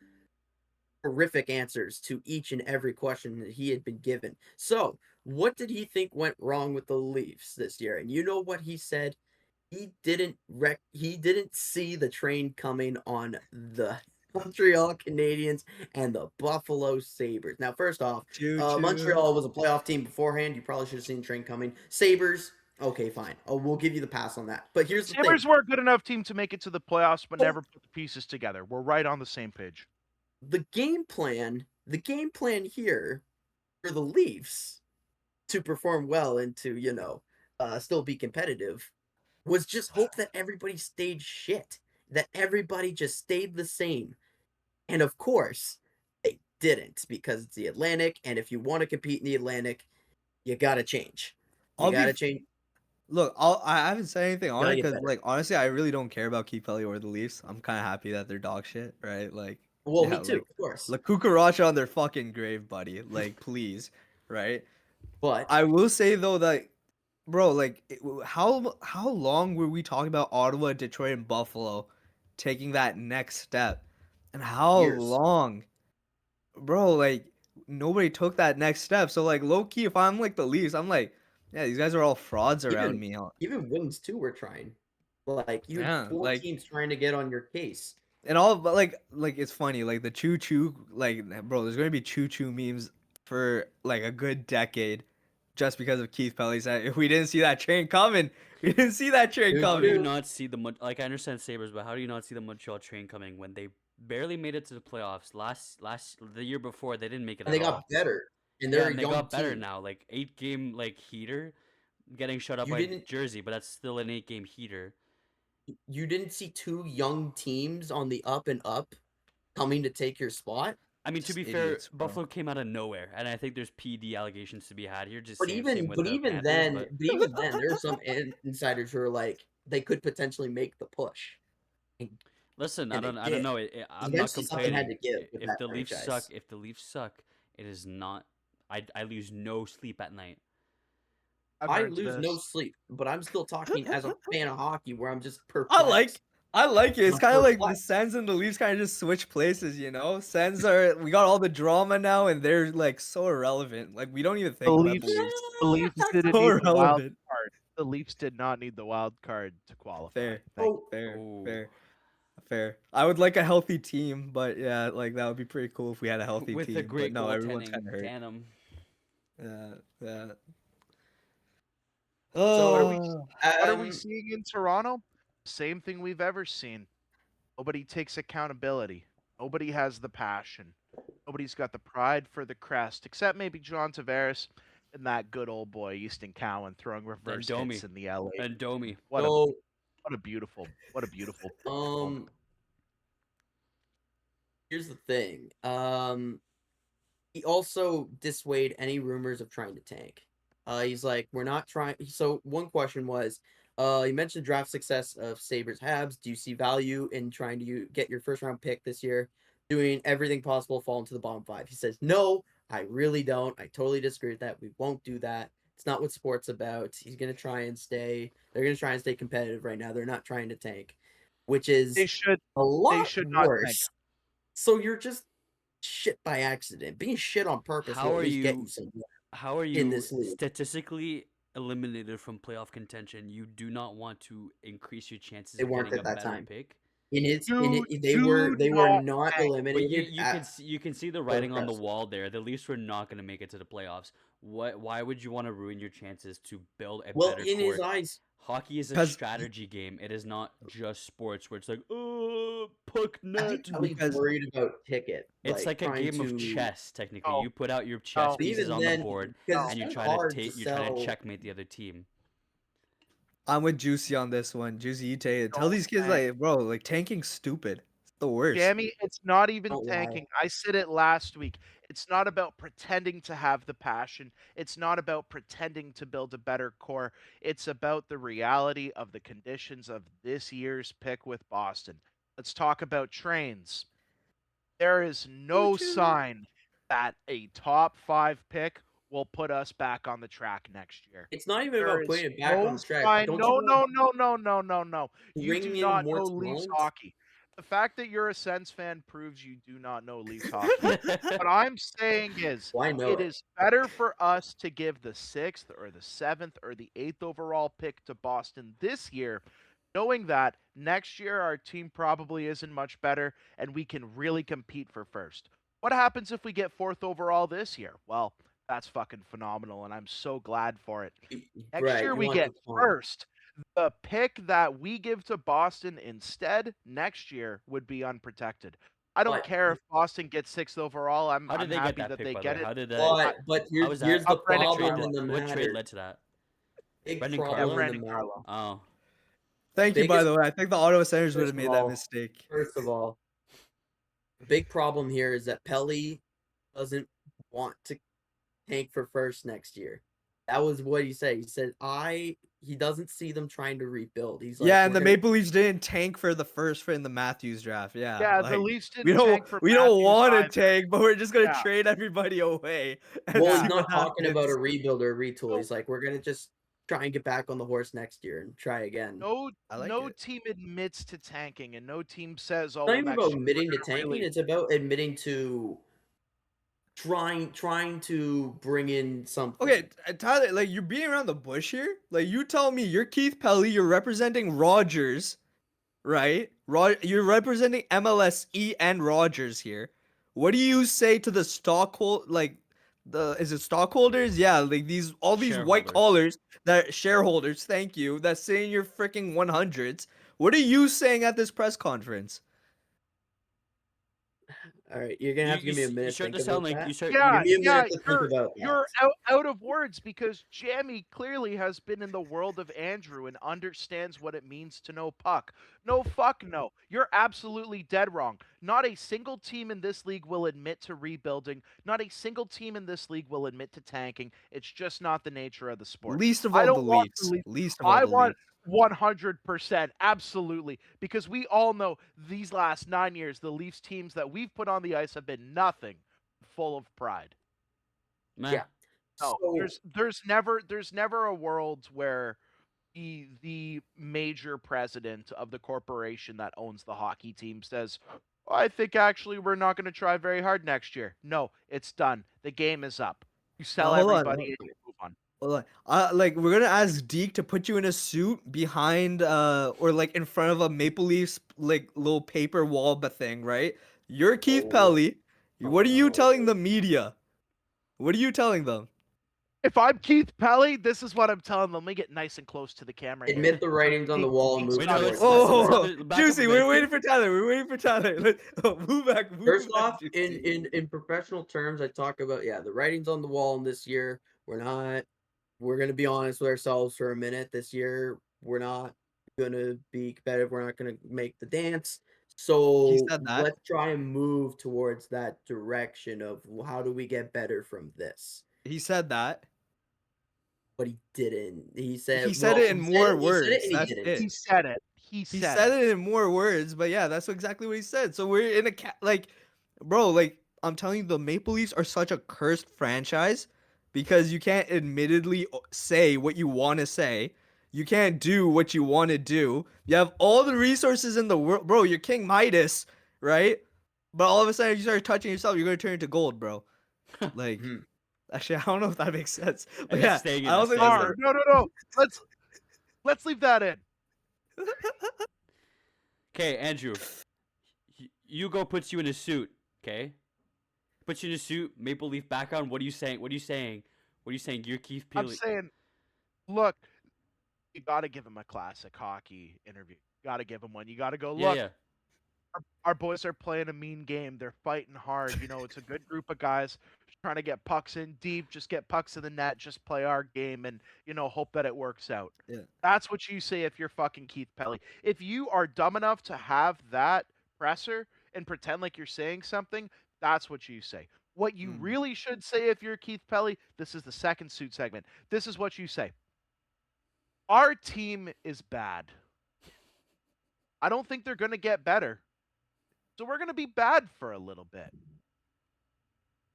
horrific answers to each and every question that he had been given. So, what did he think went wrong with the Leafs this year? And you know what he said? He didn't see the train coming on the Montreal Canadiens and the Buffalo Sabres. Now, first off, Montreal was a playoff team beforehand. You probably should have seen the train coming. Sabres, okay, fine. Oh, we'll give you the pass on that. But here's the Sabres thing. were a good enough team to make it to the playoffs, but never put the pieces together. We're right on the same page. The game plan here for the Leafs to perform well and to, still be competitive was just hope that everybody stayed shit, that everybody just stayed the same. And of course, they didn't because it's the Atlantic. And if you want to compete in the Atlantic, you got to change. You got to change. Look, I haven't said anything on Gotta it get because, better. like, honestly, I really don't care about Keith Pelly or the Leafs. I'm kind of happy that they're dog shit, right? Like, Well, yeah, me too, like, of course. La Cucaracha on their fucking grave, buddy. Like, please, right? But I will say though that, bro, like, how long were we talking about Ottawa, Detroit, and Buffalo taking that next step, and how Years. long, bro? Like, nobody took that next step. So, like, low key, if I'm like the Leafs, I'm like, yeah, these guys are all frauds around me. even Wings too were trying. Like you Yeah, had 4 like- teams trying to get on your case. And all, but like it's funny, like the choo choo, like, bro, there's gonna be choo choo memes for like a good decade, just because of Keith Pelly said, if we didn't see that train coming, we didn't see that train Dude, How do you coming. not see the I understand Sabres, but how do you not see the Montreal train coming when they barely made it to the playoffs the year before? They didn't make it And they at all. got better. And Yeah, they're and a they young got better team. now. Like 8-game like heater, getting shut up You by didn't- Jersey, but that's still an 8-game heater. You didn't see 2 young teams on the up and up coming to take your spot. I mean, to Just be fair, idiots, bro. Buffalo came out of nowhere, and I think there's PD allegations to be had here. Just But same even with but the even Panthers, then, but but even then, there are some insiders who are like they could potentially make the push, and, listen, and they I don't did. know. I'm not Eventually, something had complaining. to give with If that the Leafs suck, franchise. it is not. I lose no sleep at night. I've I earned lose no this. sleep, but I'm still talking as a fan of hockey, where I'm just I like perplexed. I like it. It's I'm kind of like the perplexed. Sens and the Leafs kind of just switch places, you know? Sens we got all the drama now, and they're like so irrelevant. Like we don't even The think about the Leafs, Leafs. the Leafs didn't So need the wild irrelevant. card. The Leafs did not need the wild card to qualify. Fair, Thank Oh, fair, Oh, fair, fair. I would like a healthy team, but yeah, like that would be pretty cool if we had a healthy with the team. But great no, everyone's kind goaltending, of hurt. Tandem. Yeah, yeah. So, What are we Oh, what are we seeing in Toronto? Same thing we've ever seen. Nobody takes accountability. Nobody has the passion. Nobody's got the pride for the crest, except maybe John Tavares and that good old boy Easton Cowan throwing reverse Domi. hits in the LA. And Domi. What so a beautiful moment. here's the thing. He also dissuade any rumors of trying to tank. He's like, we're not trying. So one question was, you mentioned draft success of Sabres Habs. Do you see value in trying to get your first round pick this year, doing everything possible, fall into the bottom 5? He says, no, I really don't. I totally disagree with that. We won't do that. It's not what sport's about. He's gonna try and stay. They're gonna try and stay competitive right now. They're not trying to tank, which is They should a lot should not tank. worse. So you're just shit by accident. Being shit on purpose How will are at least get you- you somewhere. How are in you this league. statistically eliminated from playoff contention? You do not want to increase your chances They of weren't getting at a that better time. pick. They were not tank. But eliminated. you can see the writing on the wall there. The Leafs were not going to make it to the playoffs. Why would you want to ruin your chances to build a Well, better in core? his eyes, Hockey is a 'Cause- strategy game. It is not just sports where it's like, oh, puck I net. think Kelly's Because- worried about ticket. It's like a trying game of to- chess, technically. Oh. You put out your chess Oh. pieces Even on then, the board, because and you it's try hard to to you try to sell- checkmate the other team. I'm with Juicy on this one. Juicy, you take it. Tell Don't these kids tank. like, bro, like tanking's stupid. It's the worst. Jammy, it's not even Don't lie. tanking. I said it last week. It's not about pretending to have the passion. It's not about pretending to build a better core. It's about the reality of the conditions of this year's pick with Boston. Let's talk about trains. There is no Choo-choo. sign that a top 5 pick will put us back on the track next year. It's not even There about is putting it back no on the track. sign- Don't No, you know no. You do bringing in not more know Leafs talent? hockey. The fact that you're a Sens fan proves you do not know Leafs hockey. What I'm saying is, Well, I know it is better for us to give the 6th or the 7th or the 8th overall pick to Boston this year, knowing that next year our team probably isn't much better and we can really compete for first. What happens if we get 4th overall this year? Well, that's fucking phenomenal, and I'm so glad for it. Next Right, year you we want get the fun. first. The pick that we give to Boston instead next year would be unprotected. I don't But- care if Boston gets 6th overall. I'm How did they happy get that pick, they by the get way? it. How did that? But how here's was the that? Brendan problem Carlo. in the What trade matter. led to that? Big Brendan problem Carlo? in Brendan the matter. Carlo. Oh, Thank you, by biggest- the way. I think the Ottawa Senators would have First made of that all- mistake. First of all, the big problem here is that Pelly doesn't want to tank for first next year. That was what he said. He said, he doesn't see them trying to rebuild. He's like, Yeah, and "We're the gonna- Maple Leafs didn't tank for the first in the Matthews draft. Yeah, Yeah, like, the Leafs we didn't don't tank for we don't Matthews want to either. tank, but we're just gonna Yeah. trade everybody away. And Well, see he's not what talking about a happens. rebuild or a retool. He's like, we're gonna just try and get back on the horse next year and try again. No, I like no it. team admits to tanking, and no team says, "Oh, It's not well, even next about year we're admitting to gonna tanking. really-" It's about admitting to trying to bring in something. Okay, Tyler, like you're beating around the bush here. Like you tell me you're Keith Pelly, you're representing Rogers, right? You're representing MLSE and Rogers here. What do you say to the is it stockholders? Yeah, like all these white Shareholders. collars that shareholders, thank you, that say in your freaking 100s. What are you saying at this press conference? All right, you're gonna have to give me a You minute to start think to sound about like that. you start. Yeah, Give me a yeah, minute to think about that. you're out of words because Jammy clearly has been in the world of Andrew and understands what it means to know puck. No, fuck no. You're absolutely dead wrong. Not a single team in this league will admit to rebuilding. Not a single team in this league will admit to tanking. It's just not the nature of the sport. Least of I all the don't want the Leafs. Leafs. Least of all I the want Leafs. 100%, absolutely, because we all know these last 9 years, the Leafs teams that we've put on the ice have been nothing full of pride. Meh. Yeah. No, So there's never a world where the major president of the corporation that owns the hockey team says, I think actually we're not going to try very hard next year. No, it's done. The game is up. You sell Hold on. everybody and you move on. Hold on. Like we're gonna ask Deke to put you in a suit behind or like in front of a Maple Leafs like little paper wall thing, right? You're Keith Oh. Pelly. Oh, What are you no. telling the media? What are you telling them? If I'm Keith Pelly, this is what I'm telling them. Let me get nice and close to the camera. Admit here. the writings on the wall and move Wait, no, towards let's- that. let's- Oh, let's- back up a Juicy, minute. we're waiting for Tyler. We're waiting for Tyler. Move back. First back, off, Juicy. in professional terms, I talk about the writings on the wall. And this year, we're gonna be honest with ourselves for a minute. This year, we're not gonna be competitive. We're not gonna make the dance. So said that. let's try and move towards that direction of how do we get better from this. He said that. But he didn't. He said He said well, it in more he said words. and he That's didn't. it. He said it. He He said said it. it in more words, but yeah, that's exactly what he said. So we're in a like, bro, like I'm telling you, the Maple Leafs are such a cursed franchise because you can't admittedly say what you want to say. You can't do what you want to do. You have all the resources in the world, bro. You're King Midas, right? But all of a sudden, you start touching yourself, you're gonna turn into gold, bro. Like, Mhm. actually, I don't know if that makes sense. But that's yeah, staying in, I don't that's think staying that's in. No. Let's leave that in. Okay, Andrew, you go puts you in a suit. Okay, puts you in a suit, Maple Leaf background. What are you saying? What are you saying? What are you saying? You're Keith I'm Pelly. saying, look, you got to give him a classic hockey interview. You got to give him one. You got to go, Yeah, look, yeah. our boys are playing a mean game. They're fighting hard. You know, it's a good group of guys trying to get pucks in deep, just get pucks in the net, just play our game and, you know, hope that it works out. Yeah. That's what you say if you're fucking Keith Pelly. If you are dumb enough to have that presser and pretend like you're saying something, that's what you say. What you really should say if you're Keith Pelly, this is the second suit segment. This is what you say. Our team is bad. I don't think they're going to get better. So we're going to be bad for a little bit.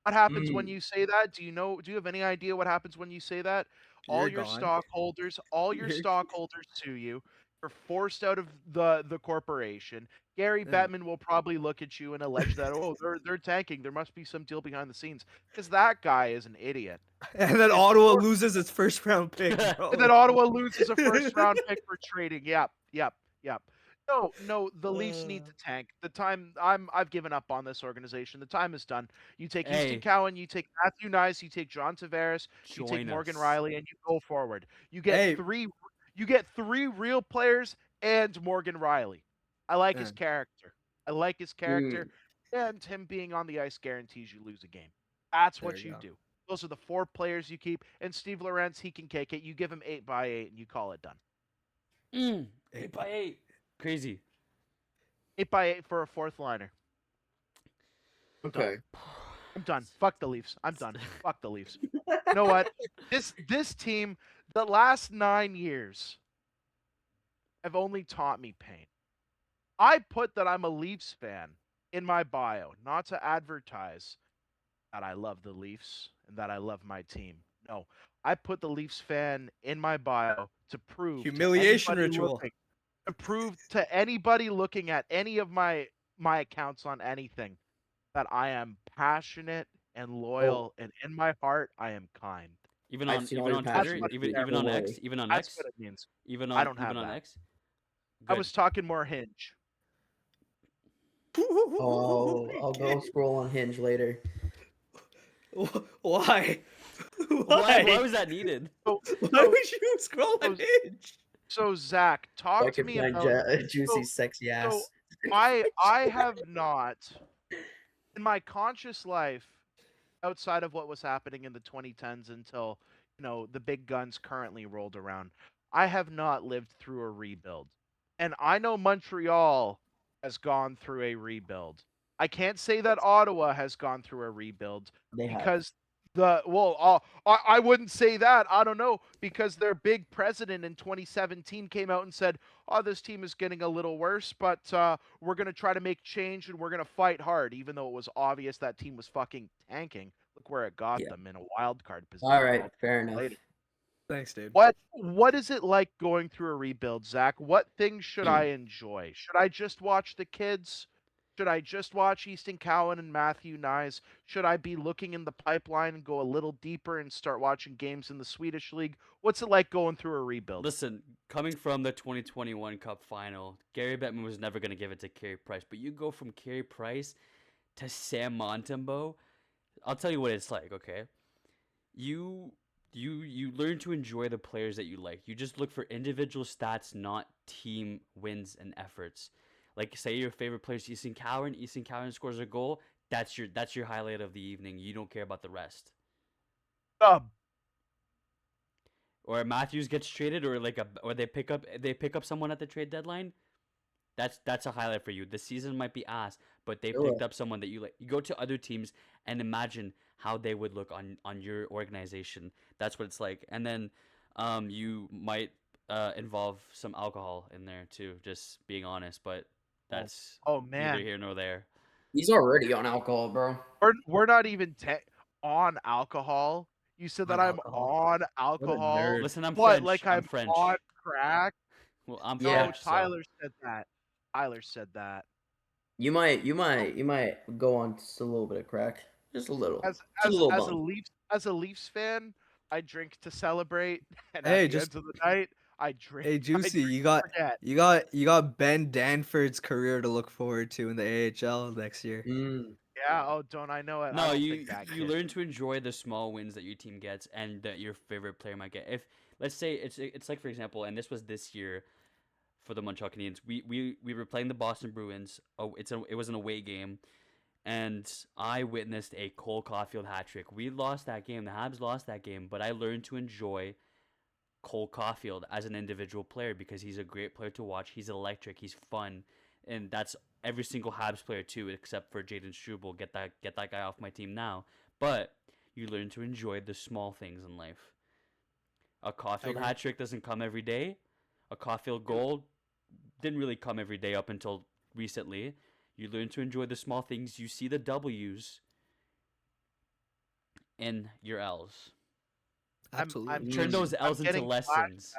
What happens when you say that? Do you have any idea what happens when you say that? All You're your gone. stockholders You're- stockholders sue you. You're forced out of the corporation. Gary Yeah. Bettman will probably look at you and allege that they're tanking. There must be some deal behind the scenes because that guy is an idiot. And then It's Ottawa for- loses its first round pick, bro. And then Ottawa loses a first round pick for trading. Yep. No, the Leafs need to tank. I've given up on this organization. The time is done. You take Houston Hey. Cowan, you take Matthew Nice, you take John Tavares, you take Join Morgan us. Riley, and you go forward. You get Hey. three real players and Morgan Riley. I like his character. And him being on the ice guarantees you lose a game. That's There what you you go. do. Those are the 4 players you keep. And Steve Lorenz, he can kick it. You give him 8x8 and you call it done. 8x8. Crazy. 8x8 for a 4th liner. Okay. I'm done. Fuck the Leafs. I'm done. Fuck the Leafs. You know what? This team, the last 9 years, have only taught me pain. I put that I'm a Leafs fan in my bio, not to advertise that I love the Leafs and that I love my team. No, I put the Leafs fan in my bio to prove Humiliation to anybody ritual. looking, to prove to anybody looking at any of my accounts on anything that I am passionate and loyal, and in my heart I am kind. Even I've on seen all even your on passion. Twitter, That's what even it even on is. X, even on That's X, what it means. even I on don't have even on that. X. I was talking more Hinge. Oh, I'll go scroll on Hinge later. Why? Why was that needed? So, Why would you scroll on so- Hinge? so Zach, talk I to can me find about. Juicy's sexy ass. I have not in my conscious life, outside of what was happening in the 2010s until, the big guns currently rolled around, I have not lived through a rebuild. And I know Montreal has gone through a rebuild. I can't say that Ottawa has gone through a rebuild They have. because I wouldn't say that. I don't know, because their big president in 2017 came out and said, "Oh, this team is getting a little worse, but we're going to try to make change and we're going to fight hard," even though it was obvious that team was fucking tanking. Look where it got Yeah. them, in a wild card position. All right, fair enough. Later. Thanks, dude. What is it like going through a rebuild, Zach? What things should I enjoy? Should I just watch the kids? Should I just watch Easton Cowan and Matthew Nyes? Should I be looking in the pipeline and go a little deeper and start watching games in the Swedish league? What's it like going through a rebuild? Listen, coming from the 2021 Cup final, Gary Bettman was never going to give it to Carey Price, but you go from Carey Price to Sam Montembeault. I'll tell you what it's like, okay? You learn to enjoy the players that you like. You just look for individual stats, not team wins and efforts. Like, say your favorite player is Easton Cowan scores a goal. That's your highlight of the evening. You don't care about the rest. Or Matthews gets traded, or they pick up someone at the trade deadline. That's a highlight for you. The season might be ass, but they picked up someone that you like. You go to other teams and imagine how they would look on your organization. That's what it's like. And then you might involve some alcohol in there too, just being honest, but that's man, neither here nor there. He's already on alcohol, bro. we're not even on alcohol. You said that I'm on alcohol. nerd. Listen, I'm What, French. like I'm I'm French. on crack? Well, I'm Yeah. French. So. Tyler said that. Tyler said that. You might go on just a little bit of crack, just a little, As just a little as bump. a Leafs fan, I drink to celebrate, and Hey, at the just- end of the night, I drink. Hey, I Juicy, drink you to got forget. you got Ben Danford's career to look forward to in the AHL next year. Yeah. Oh, don't I know it? I No, don't you think that you kid. learn to enjoy the small wins that your team gets and that your favorite player might get. If let's say it's like, for example, and this was this year for the Montreal Canadiens, we were playing the Boston Bruins. Oh, it was an away game, and I witnessed a Cole Caulfield hat trick. We lost that game. The Habs lost that game, but I learned to enjoy Cole Caulfield as an individual player because he's a great player to watch. He's electric. He's fun, and that's every single Habs player too, except for Jaden Struble. Get that guy off my team now. But you learn to enjoy the small things in life. A Caulfield hat trick doesn't come every day. A Caulfield goal didn't really come every day up until recently. You learn to enjoy the small things. You see the W's in your L's. Absolutely. Turn those L's into getting lessons.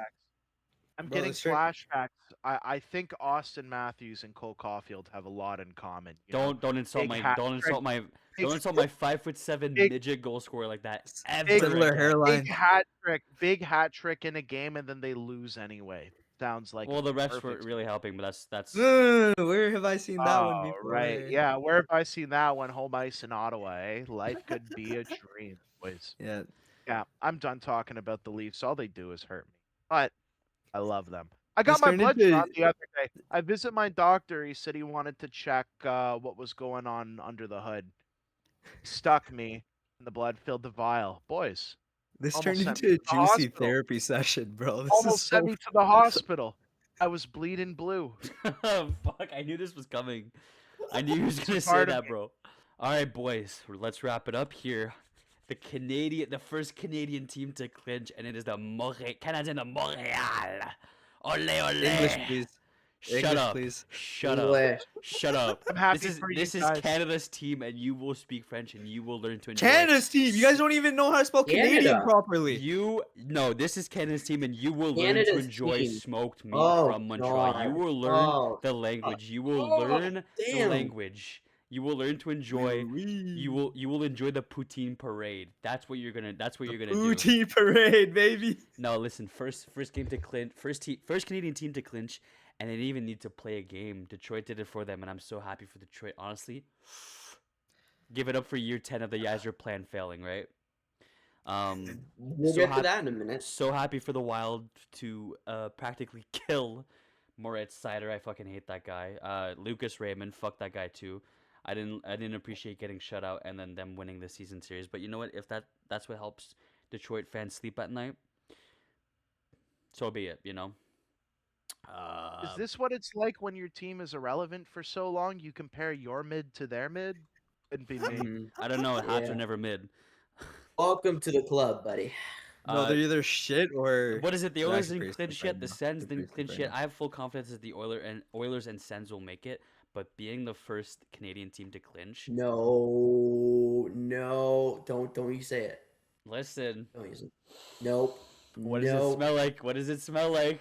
I'm Bro, getting let's try- flashbacks. I think Austin Matthews and Cole Caulfield have a lot in common. You know? Don't insult big my hat don't trick, insult my big- don't insult my 5'7" big- midget goal scorer like that. big- Ever Similar again. hairline. big hat trick in a game, and then they lose anyway. Sounds like Well, the refs weren't perfect. really helping, but that's No, where have I seen that one Oh, before? right. Yeah, where have I seen that one? Home ice in Ottawa, eh? Life could be a dream, boys. Yeah. Yeah, I'm done talking about the Leafs. All they do is hurt me. But I love them. I got This my turned blood into- drawn the other day. I visit my doctor. He said he wanted to check what was going on under the hood. He stuck me, and the blood filled the vial. Boys, This Almost turned sent into me a to the juicy hospital. therapy session, bro. This almost is sent so me to the hospital. I was bleeding blue. fuck. I knew this was coming. I knew you was gonna say part of that, me. bro. All right, boys. Let's wrap it up here. The first Canadian team to clinch, and it is the Canadiens de Montreal. Ole, ole. English, please. Shut English, up. please. Shut up. English. Shut up. I'm happy This is for you this is guys. Canada's team, and you will speak French, and you will learn to enjoy. Canada's team. You guys don't even know how to spell Canadian Canada. properly. This is Canada's team, and you will learn to Canada's enjoy team. smoked meat Oh, from Montreal. You God. will learn Oh, the language. You will Oh, learn the damn. language. You will learn to enjoy. You will enjoy the poutine parade. That's what you're gonna do. Booty parade, baby. No, listen. First game to clinch. First Canadian team to clinch, and they didn't even need to play a game. Detroit did it for them, and I'm so happy for Detroit. Honestly, give it up for year 10 of the Yazor plan failing, right? We'll So get hap- to that in a minute. So happy for the Wild to practically kill Moritz Seider. I fucking hate that guy. Lucas Raymond, fuck that guy too. I didn't appreciate getting shut out and then them winning the season series. But you know what? If that's what helps Detroit fans sleep at night, so be it. Is this what it's like when your team is irrelevant for so long? You compare your mid to their mid? Couldn't be me. I don't know. Habs are Yeah. never mid. Welcome to the club, buddy. No, they're either shit or. What is it? The they're Oilers actually didn't pretty clinch sleep yet. right The now. Sens They're didn't pretty clinch sleep yet. right I have full confidence that the Oilers and Sens will make it. But being the first Canadian team to clinch, No, don't you say it. listen. Don't use it. Nope. What does it smell like? What does it smell like?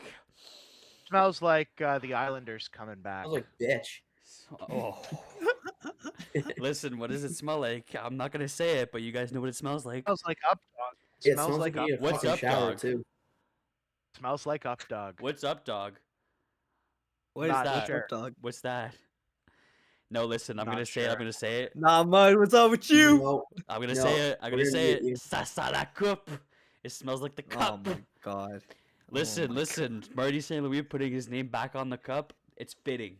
Smells like the Islanders coming back. I was like, bitch. Oh. Listen, what does it smell like? I'm not gonna say it, but you guys know what it smells like. Smells like up dog. It Smells like you up. need a What's fucking up, shower dog? too. Smells like up dog. What's up, dog? What is Not that? sure. Up, dog? What's that? No, listen, I'm Not gonna say it. I'm sure. gonna say it. Nah, mud. What's up with you? No, I'm gonna No, say it. I'm we're gonna gonna say get you. it. Ça sent la coupe. It smells like the Oh cup. my god. Listen, my listen. Marty St. Louis putting his name back on the cup. It's fitting.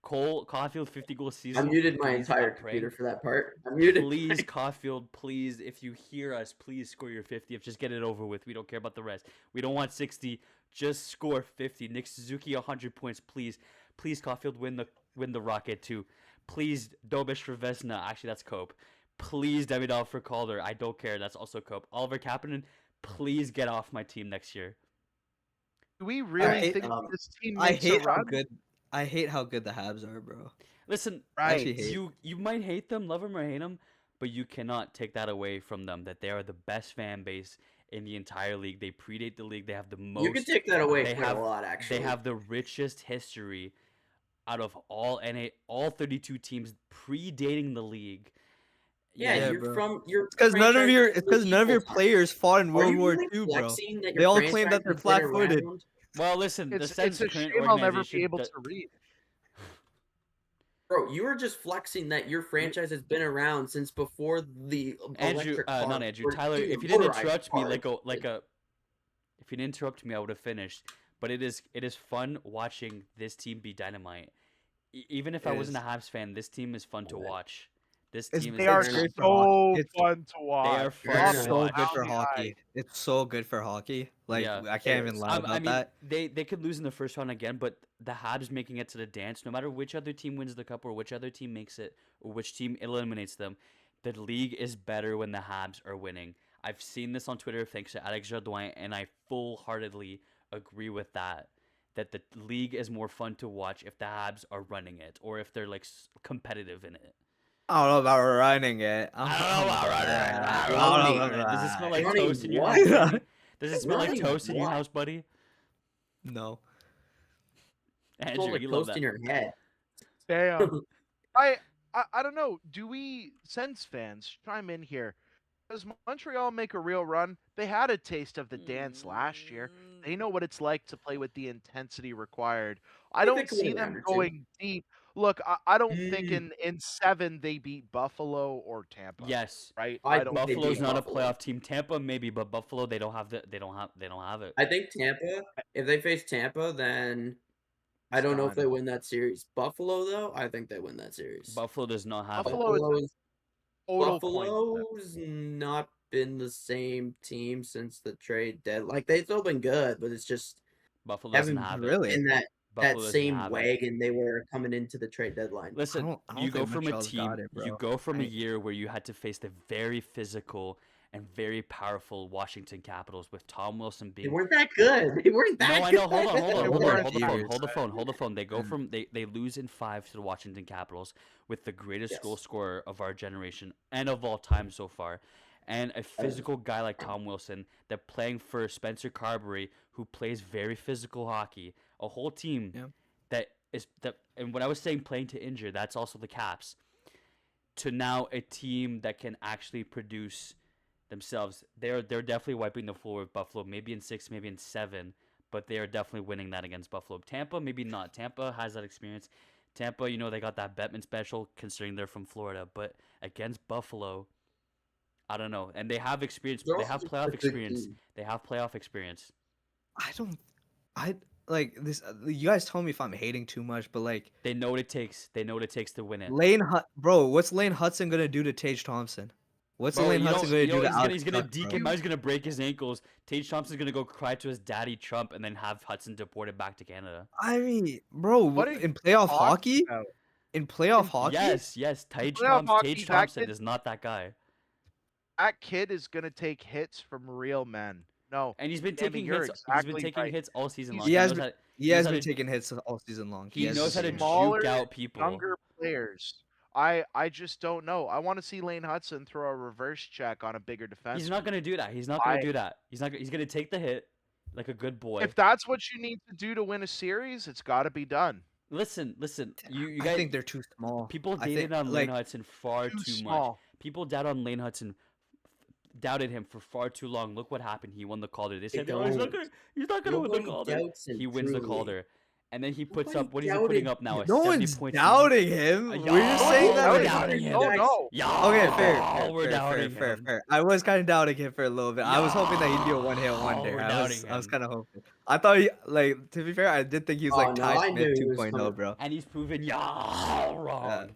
Cole Caulfield 50-goal I season. muted my Please, entire I'm praying. computer for that part. I muted. Please, Caulfield, please, if you hear us, please score your 50. Just get it over with. We don't care about the rest. We don't want 60. Just score 50. Nick Suzuki 100 points, please. Please, Caulfield, win the Rocket too. Please, Dobish for Vesna. Actually, that's Cope. Please, Demidov for Calder. I don't care. That's also Cope. Oliver Kapanen, please get off my team next year. Do we really hate, think this team I makes hate a how run? good. I hate how good the Habs are, bro. Listen, I actually Right. hate. you might hate them, love them or hate them, but you cannot take that away from them. That they are the best fan base in the entire league. They predate the league. They have the most. You can take that away they quite have a lot, actually. They have the richest history out of all 32 teams predating the league. Yeah, Yeah, you're bro. from. You're Because none of your. It's franchise because none of your equal time. players fought in Are World you War really II, bro. flexing that They your all claim that franchise they're has been flat-footed. around? Well, listen, the It's Sens' a current shame I'll never organization. be able to read. Bro, you were just flexing that your franchise has been around since before the Andrew, electric car. not Andrew. or Tyler, even if you didn't motorized interrupt me cars. if you didn't interrupt me, I would have finished. But it is fun watching this team be dynamite. Even if I It wasn't a is. Habs fan, this team is fun to Yeah. watch. This It's- team is They are Fair enough. great for hockey. so It's- fun to watch. are fun Fair It's to so watch. good for How hockey. high. It's so good for hockey. Like Yeah, I can't it even is. lie about I mean, that. they could lose in the first round again, but the Habs making it to the dance, no matter which other team wins the cup or which other team makes it or which team eliminates them, the league is better when the Habs are winning. I've seen this on Twitter thanks to Alex Jardouin, and I full-heartedly agree with that. That the league is more fun to watch if the Habs are running it or if they're like competitive in it. I don't know about running it. I don't know about running it. I I don't don't know know about about it. Does it smell that. like Running toast in your what? house, buddy? Does it smell like Running toast in your what? house, buddy? No. It's Andrew, like you love toast that. in your head. Damn. I don't know. Do we Sens fans chime in here? Does Montreal make a real run? They had a taste of the dance last year. They know what it's like to play with the intensity required. I think they don't could win see a them round or two. going deep. Look, I don't think in 7 they beat Buffalo or Tampa. Yes. Right? I I don't think they Buffalo's beat not Buffalo. a playoff team. Tampa maybe, but Buffalo they don't have it. I think Tampa. If they face Tampa, then I don't know if done. they win that series. Buffalo, though, I think they win that series. Buffalo does not have it. Buffalo is total point. Buffalo's not been the same team since the trade dead. Like they've still been good, but it's just Buffalo doesn't haven't have it. Really? in that Buffalo doesn't same have it. wagon they were coming into the trade deadline. Listen, I don't you go think from a Montreal's team. got it, You bro. go from a I- year where you had to face the very physical and very powerful Washington Capitals with Tom Wilson They being. weren't that good. They weren't No, that I good. know. Hold on. They Hold weren't the phone. years. Hold the phone. They go Mm. from they lose in 5 to the Washington Capitals with the greatest Yes. goal scorer of our generation and of all time so far, and a physical guy like Tom Wilson. They're playing for Spencer Carberry, who plays very physical hockey. A whole team Yeah. and when I was saying playing to injure, that's also the Caps. To now a team that can actually produce themselves. They're definitely wiping the floor with Buffalo, maybe in 6, maybe in 7, but they are definitely winning that against Buffalo. Tampa, maybe not. Tampa has that experience. Tampa, they got that Bettman special considering they're from Florida, but against Buffalo, I don't know. And they have experience. They're They also have just playoff a good experience. team. They have playoff experience. I don't. I like this. You guys tell me if I'm hating too much, but like They know what it takes. They know what it takes to win it. Bro, what's Lane Hudson gonna do to Tage Thompson? What's Bro, Lane Hudson gonna do to Alex he's gonna Tuck, deke bro? him out. He's gonna break his ankles. Tage Thompson's gonna go cry to his daddy Trump, and then have Hudson deported back to Canada. I mean, bro, What are in you playoff talking hockey? about? In playoff hockey? Yes. playoff hockey, Tage that Thompson kid- is not that guy. That kid is gonna take hits from real men. No, And he's been Jamie, taking you're hits. He's been exactly taking right. hits all season He's- long. He has knows been, how to- he has knows how been to- taking hits all season long. He has knows how been to taking hits. Smaller, juke out people. younger players. I just don't know. I want to see Lane Hudson throw a reverse check on a bigger defense. He's not gonna do that. He's not gonna do that. He's not. He's gonna take the hit like a good boy. If that's what you need to do to win a series, it's got to be done. Listen. You I guys. think they're too small. People I dated think, on Lane like, Hudson far Too too much. small. People doubted on Lane Hudson. Doubted him for far too long. Look what happened. He won the Calder. They said, "Oh, he's not gonna win the Nobody Calder." doubts him, He wins the truly. Calder, and then he puts Nobody up. What is he putting doubted up now? A No 70 one's point doubting him. Yeah, We're just saying that. we're like, doubting him. Oh no. Yeah. Okay, fair. We're doubting fair. him. I was kind of doubting him for a little bit. I was hoping that he'd be a one-hit No, wonder. we're I was doubting him. kind of hoping. I thought he, like, to be fair, I did think he was Oh, like no, Ty I knew Smith he was 2.0, coming. bro. And he's proven wrong.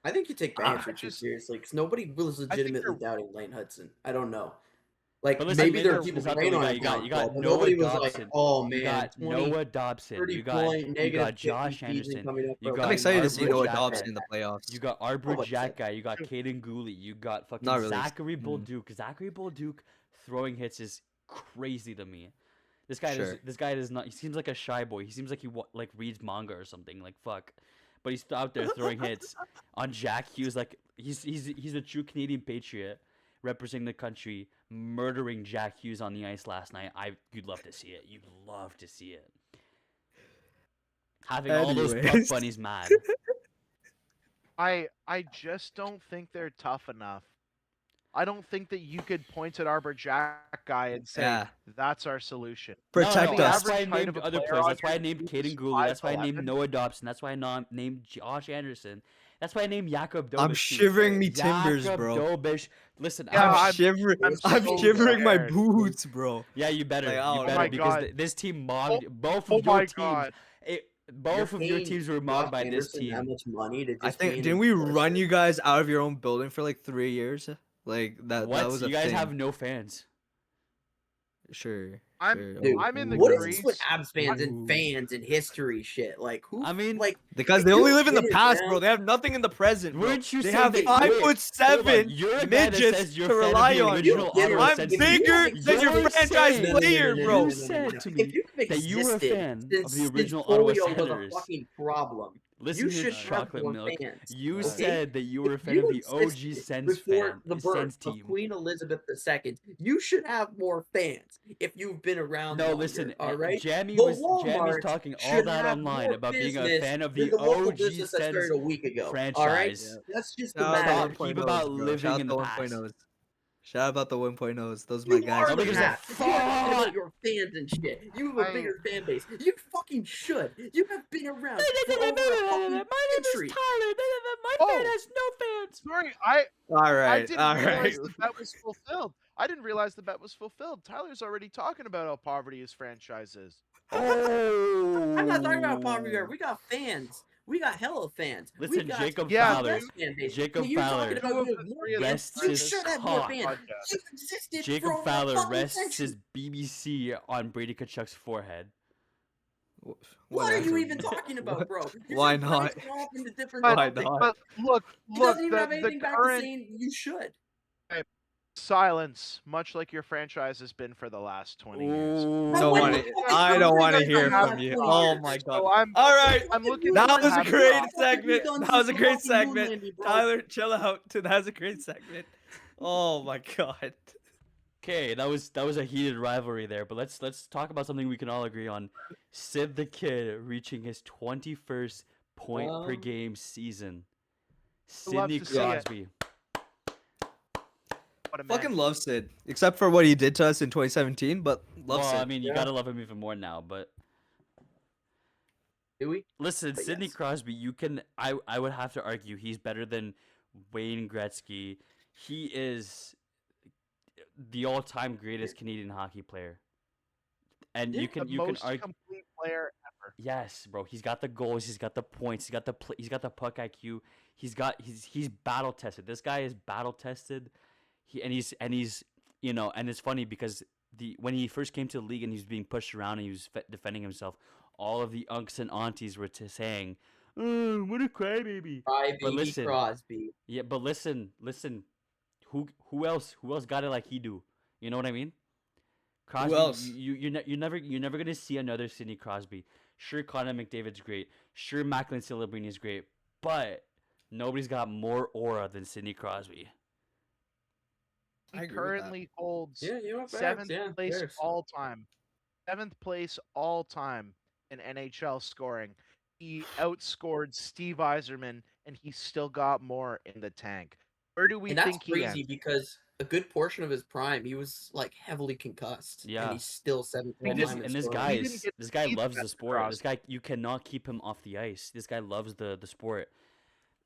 I think you take Banter too just- seriously because nobody was legitimately they're- doubting Lane Hudson. I don't know. Like But listen, maybe there are it's people not the praying only on guy. his You got downfall, but Noah nobody was Dobson. like, "Oh man, You got 20, Noah Dobson. 30 You got point, negative Josh 50 season Anderson. coming up You for got I'm like excited to see Arbor Noah Jack Dobson Guy. in the playoffs. You got Arbor Oh, but- Jack Guy. You got Caden Gooley. You got fucking Not really. Zachary Mm. Bolduc. Zachary Bolduc throwing hits is crazy to me. This guy Sure. this guy does not. He seems like a shy boy. He seems like he like reads manga or something. Like fuck. But he's out there throwing hits on Jack Hughes. Like he's a true Canadian patriot, representing the country, murdering Jack Hughes on the ice last night. You'd love to see it. You'd love to see it. Having all those puck Anyways. bunnies mad. I just don't think they're tough enough. I don't think that you could point at Arbor Jack guy and say Yeah. that's our solution. Protect no, us. That's why I Average height named of a other player players. on That's why I your named team is Caden Gooley. That's why I named 5'11". Noah Dobson. That's why I named Josh Anderson. That's why I named Jakob Dobish. I'm too. shivering me timbers, Jakob bro. Dobish. Listen, Yeah, I'm I'm- shivering. I'm I'm so shivering my scared. boots, bro. yeah, you better. Like, oh You my better because God. this team mobbed both Oh of your my teams. God. Both of your paying teams were Josh mobbed by this Anderson That team. much money to just I think be an didn't we enforcer? run you guys out of your own building for like 3 years? Like that. What? That was a You guys thing. have no fans. Sure. I'm- sure. Dude, I'm in the what is Greece. this with Abs fans Ooh. and fans and history shit? Like who? I mean, like Because If they only you live in the get it past, down- bro. They have nothing in the present, bro. Weren't you They saying have that- 5'7" Hold on, you're a guy that midgets says you're to a fan of rely the on. original You- Ottawa I'm I'm Senators. bigger You're than your saying- franchise No, no, player, no, bro. You said to me if you have that you were a existed fan of since, the original since Ottawa polio was Senators. a fucking problem. Listen You to should this have chocolate more milk. fans. You okay? said that you were a If fan you of the OG existed Sens before fan, the the birth Sens of team. Queen Elizabeth II, you should have more fans if you've been around. No, longer, listen. all right. Jammy's The Walmart talking all should that have online more about being a business fan of than the local OG business that started Sens a week ago. All right, franchise. that's just the Shout out matter. Stop. Keep 1.0s, about bro. living Shout out in the the past. 1.0s. Shout out about the 1.0s. Those are You my guys. are the Nobody gives a past. If you're talking fuck. about your fans and shit. You have a bigger fan base. You fucking should. You have been around for over a fucking century. Tyler. My Oh. fan has no fans. Sorry, All I right. didn't All realize right. the bet was fulfilled. I didn't realize the bet was fulfilled. Tyler's already talking about how poverty his franchise is. Oh. I'm not talking about poverty here. We got fans. We got hella fans. Listen, we got Jacob Yeah, Fowler. best fan base. Jacob You're Fowler talking about you have more fans. rests You his should have more cock. fans. You've existed for Jacob over a Fowler fucking rests century. his BBC on Brady Kachuk's forehead. What are you Whatever. even talking about, bro? You're Why just not? branching off into different But, Why topics. not? but look, He doesn't even the, have the anything back to current saying you should. silence, much like your franchise has been for the last 20 years. Ooh. Bro, Don't what want the to. fuck is I wrong don't with want to you guys hear on the from last you. 20 Oh years? my god. So I'm All right. I'm looking That forward to was a having great Rob. What have you segment. done That was a since great fucking moon segment. landing, bro? Tyler, chill out. That was a great segment. Oh my god. Okay, that was a heated rivalry there, but let's talk about something we can all agree on. Sid the Kid reaching his 21st point per game season. love Sidney to see it. Crosby. What a man. Fucking love Sid, except for what he did to us in 2017. But love Well, Sid. I mean, you Yeah. gotta love him even more now, but Do we? listen, But Sidney yes. Crosby, you can I would have to argue he's better than Wayne Gretzky. He is the all-time greatest Canadian hockey player. And Yeah, you can the most argue complete player ever. Yes, bro. He's got the goals. He's got the points. He's got the puck IQ. He's battle tested. This guy is battle tested. He's and it's funny because when he first came to the league and he was being pushed around and he was defending himself, all of the unks and aunties were saying, "Oh, what a crybaby." Crybaby But listen, Crosby. yeah, but listen. Who else got it like he do? You know what I mean? Crosby, else? you're never gonna see another Sidney Crosby. Sure, Connor McDavid's great. Sure, Macklin Celebrini is great, but nobody's got more aura than Sidney Crosby. He I agree with that. currently holds Yeah, you know what? 7th place all time. 7th place all time in NHL scoring. He outscored Steve Yzerman, and he still got more in the tank. Where do we And that's think he crazy ends? because a good portion of his prime, he was like heavily concussed. Yeah. And he's still 7th all And time in this scoring. guy He didn't get this guy to see loves that the sport. Crosby. This guy, you cannot keep him off the ice. This guy loves the sport.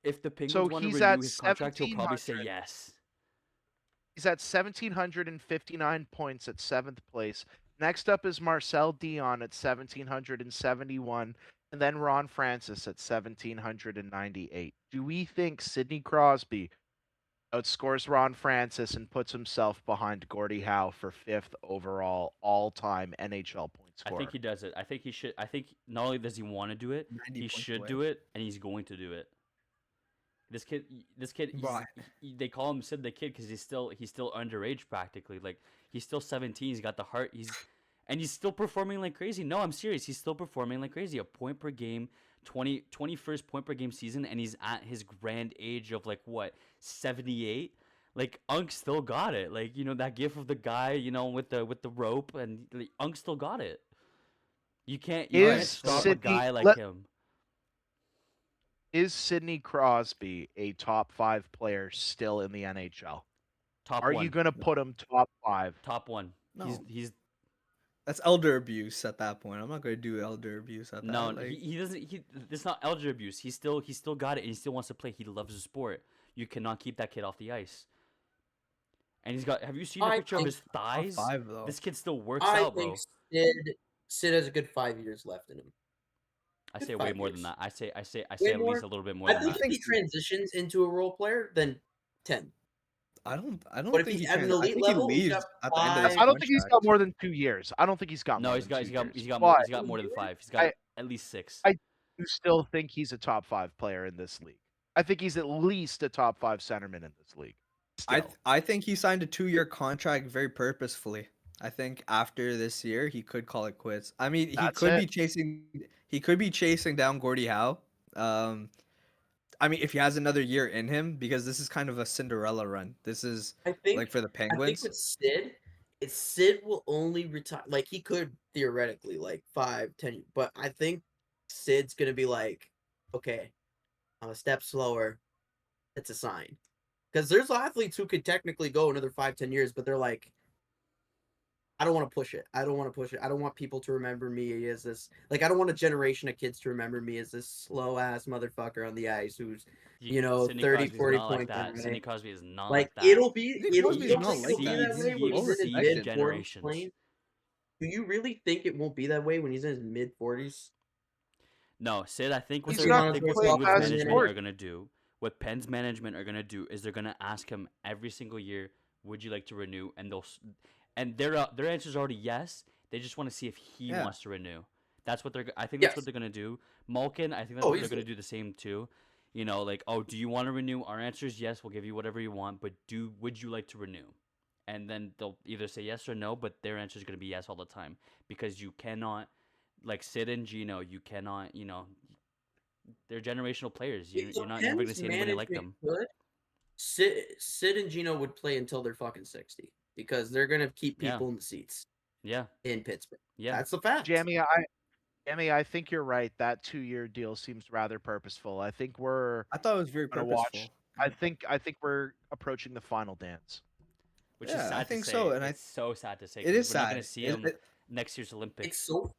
If the Penguins So want to he's renew at his contract, he'll probably say 1700. yes. He's at 1,759 points at 7th place. Next up is Marcel Dion at 1,771, and then Ron Francis at 1,798. Do we think Sidney Crosby outscores Ron Francis and puts himself behind Gordie Howe for 5th overall all-time NHL point I scorer? think he does it. I think he should. I think not only does he want to do it, 90 he points should away. do it, and he's going to do it. This kid, Right. they call him Sid the Kid because he's still underage practically. Like he's still 17. He's got the heart. He's still performing like crazy. No, I'm serious. He's still performing like crazy. A point per game, 21st point per game season, and he's at his grand age of like what 78. Like Unk still got it. Like that gif of the guy with the rope, and like, Unk still got it. You can't Is stop Sidney- a guy like let- him. Is Sidney Crosby a top 5 player still in the NHL? Top Are one. you going to put him top 5? Top one. No. He's That's elder abuse at that point. I'm not gonna do elder abuse at that. no. like, He doesn't. It's not elder abuse. He still got it, and he still wants to play. He loves the sport. You cannot keep that kid off the ice. And he's got. Have you seen the I picture of think his top thighs? 5 though. This kid still works I out, bro. think Sid has a good 5 years left in him. I good say way 5 more than years. that. I say Way at more? least a little bit more I than think that. if he transitions into a role player, then 10. I don't But if think he's he at an can. I elite think he level, he's leaves got at the end of his I don't think he's got contract. more than 2 years. I don't think he's got No, more he's than got 2 years. he's got But more than 5. He's got at least 6. you still think he's a top 5 player in this league. I think he's at least a top 5 centerman in this league. Still. I think he signed a 2-year contract very purposefully. I think after this year he could call it quits. I mean, That's he it. could be chasing down Gordie Howe. I mean, if he has another year in him, because this is kind of a Cinderella run. This is I think like for the I think Penguins. with Sid, Sid will only retire. Like he could theoretically, like 5, 10. But I think Sid's gonna be like, okay, I'm a step slower. It's a sign. Because there's athletes who could technically go another 5, 10 years, but they're like, I don't want to push it. I don't want to push it. I don't want people to remember me as this. Like, I don't want a generation of kids to remember me as this slow ass motherfucker on the ice who's, Sidney 30, Crosby's 40 not like points. that. in, Sidney right? Crosby is not Like, like that. it'll be, Sidney it'll, Crosby's you don't not think like it'll be that. that way He when he's in his exceeds mid 40s generations. playing? Do you really think it won't be that way when he's in his mid 40s? No, Sid, I think what He's they're- not I think what playing Penguins as management sport. are gonna do, what Penn's management are gonna do, is they're gonna ask him every single year, "Would you like to renew?" And and their answer is already yes. They just want to see if he Yeah. wants to renew. That's what I think that's what Yes. they're gonna do. Malkin, I think that's Oh, what they're easily. gonna do the same too. Like, oh, do you want to renew? Our answer is yes. We'll give you whatever you want, but would you like to renew? And then they'll either say yes or no, but their answer is gonna be yes all the time because you cannot, like Sid and Gino, you cannot, they're generational players. If You're the not never gonna Pens see anybody like them. management could, Sid and Gino would play until they're fucking 60 because they're gonna keep Yeah. people in the seats Yeah, in Pittsburgh. yeah. That's the fact. Jammy, I think you're right. That 2-year deal seems rather purposeful. I think we're I thought it was very gonna purposeful. watch. I think we're approaching the final dance. Which is Yeah, sad I think to say. so, and it's so sad to say. it 'cause is we're not gonna sad. see It- him it- next year's It's Olympics so.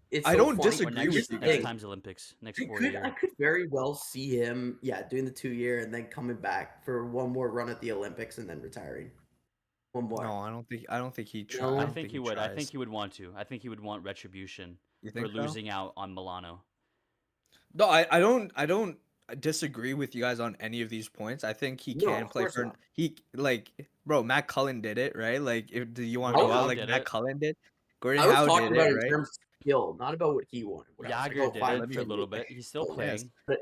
It's I so don't funny. disagree or with Here's next the you next thing. time's Olympics next I 4 could, year. I could very well see him, doing the 2-year and then coming back for one more run at the Olympics and then retiring. One more. No, I don't think he No. tries. I think he would. I think he would want to. I think he would want retribution. You for think so? losing out on Milano. No, I don't disagree with you guys on any of these points. I think he No, can of play course for not. bro, Matt Cullen did it, right? Like do you want to Gordie go out Howe like did Matt it. Cullen did? Gordon I was Howe talking did about it, it in right? terms of skill, not about what he wanted. Where I was like, Jagger oh, did fine, it let me for a admit little bit. He's still oh, playing. But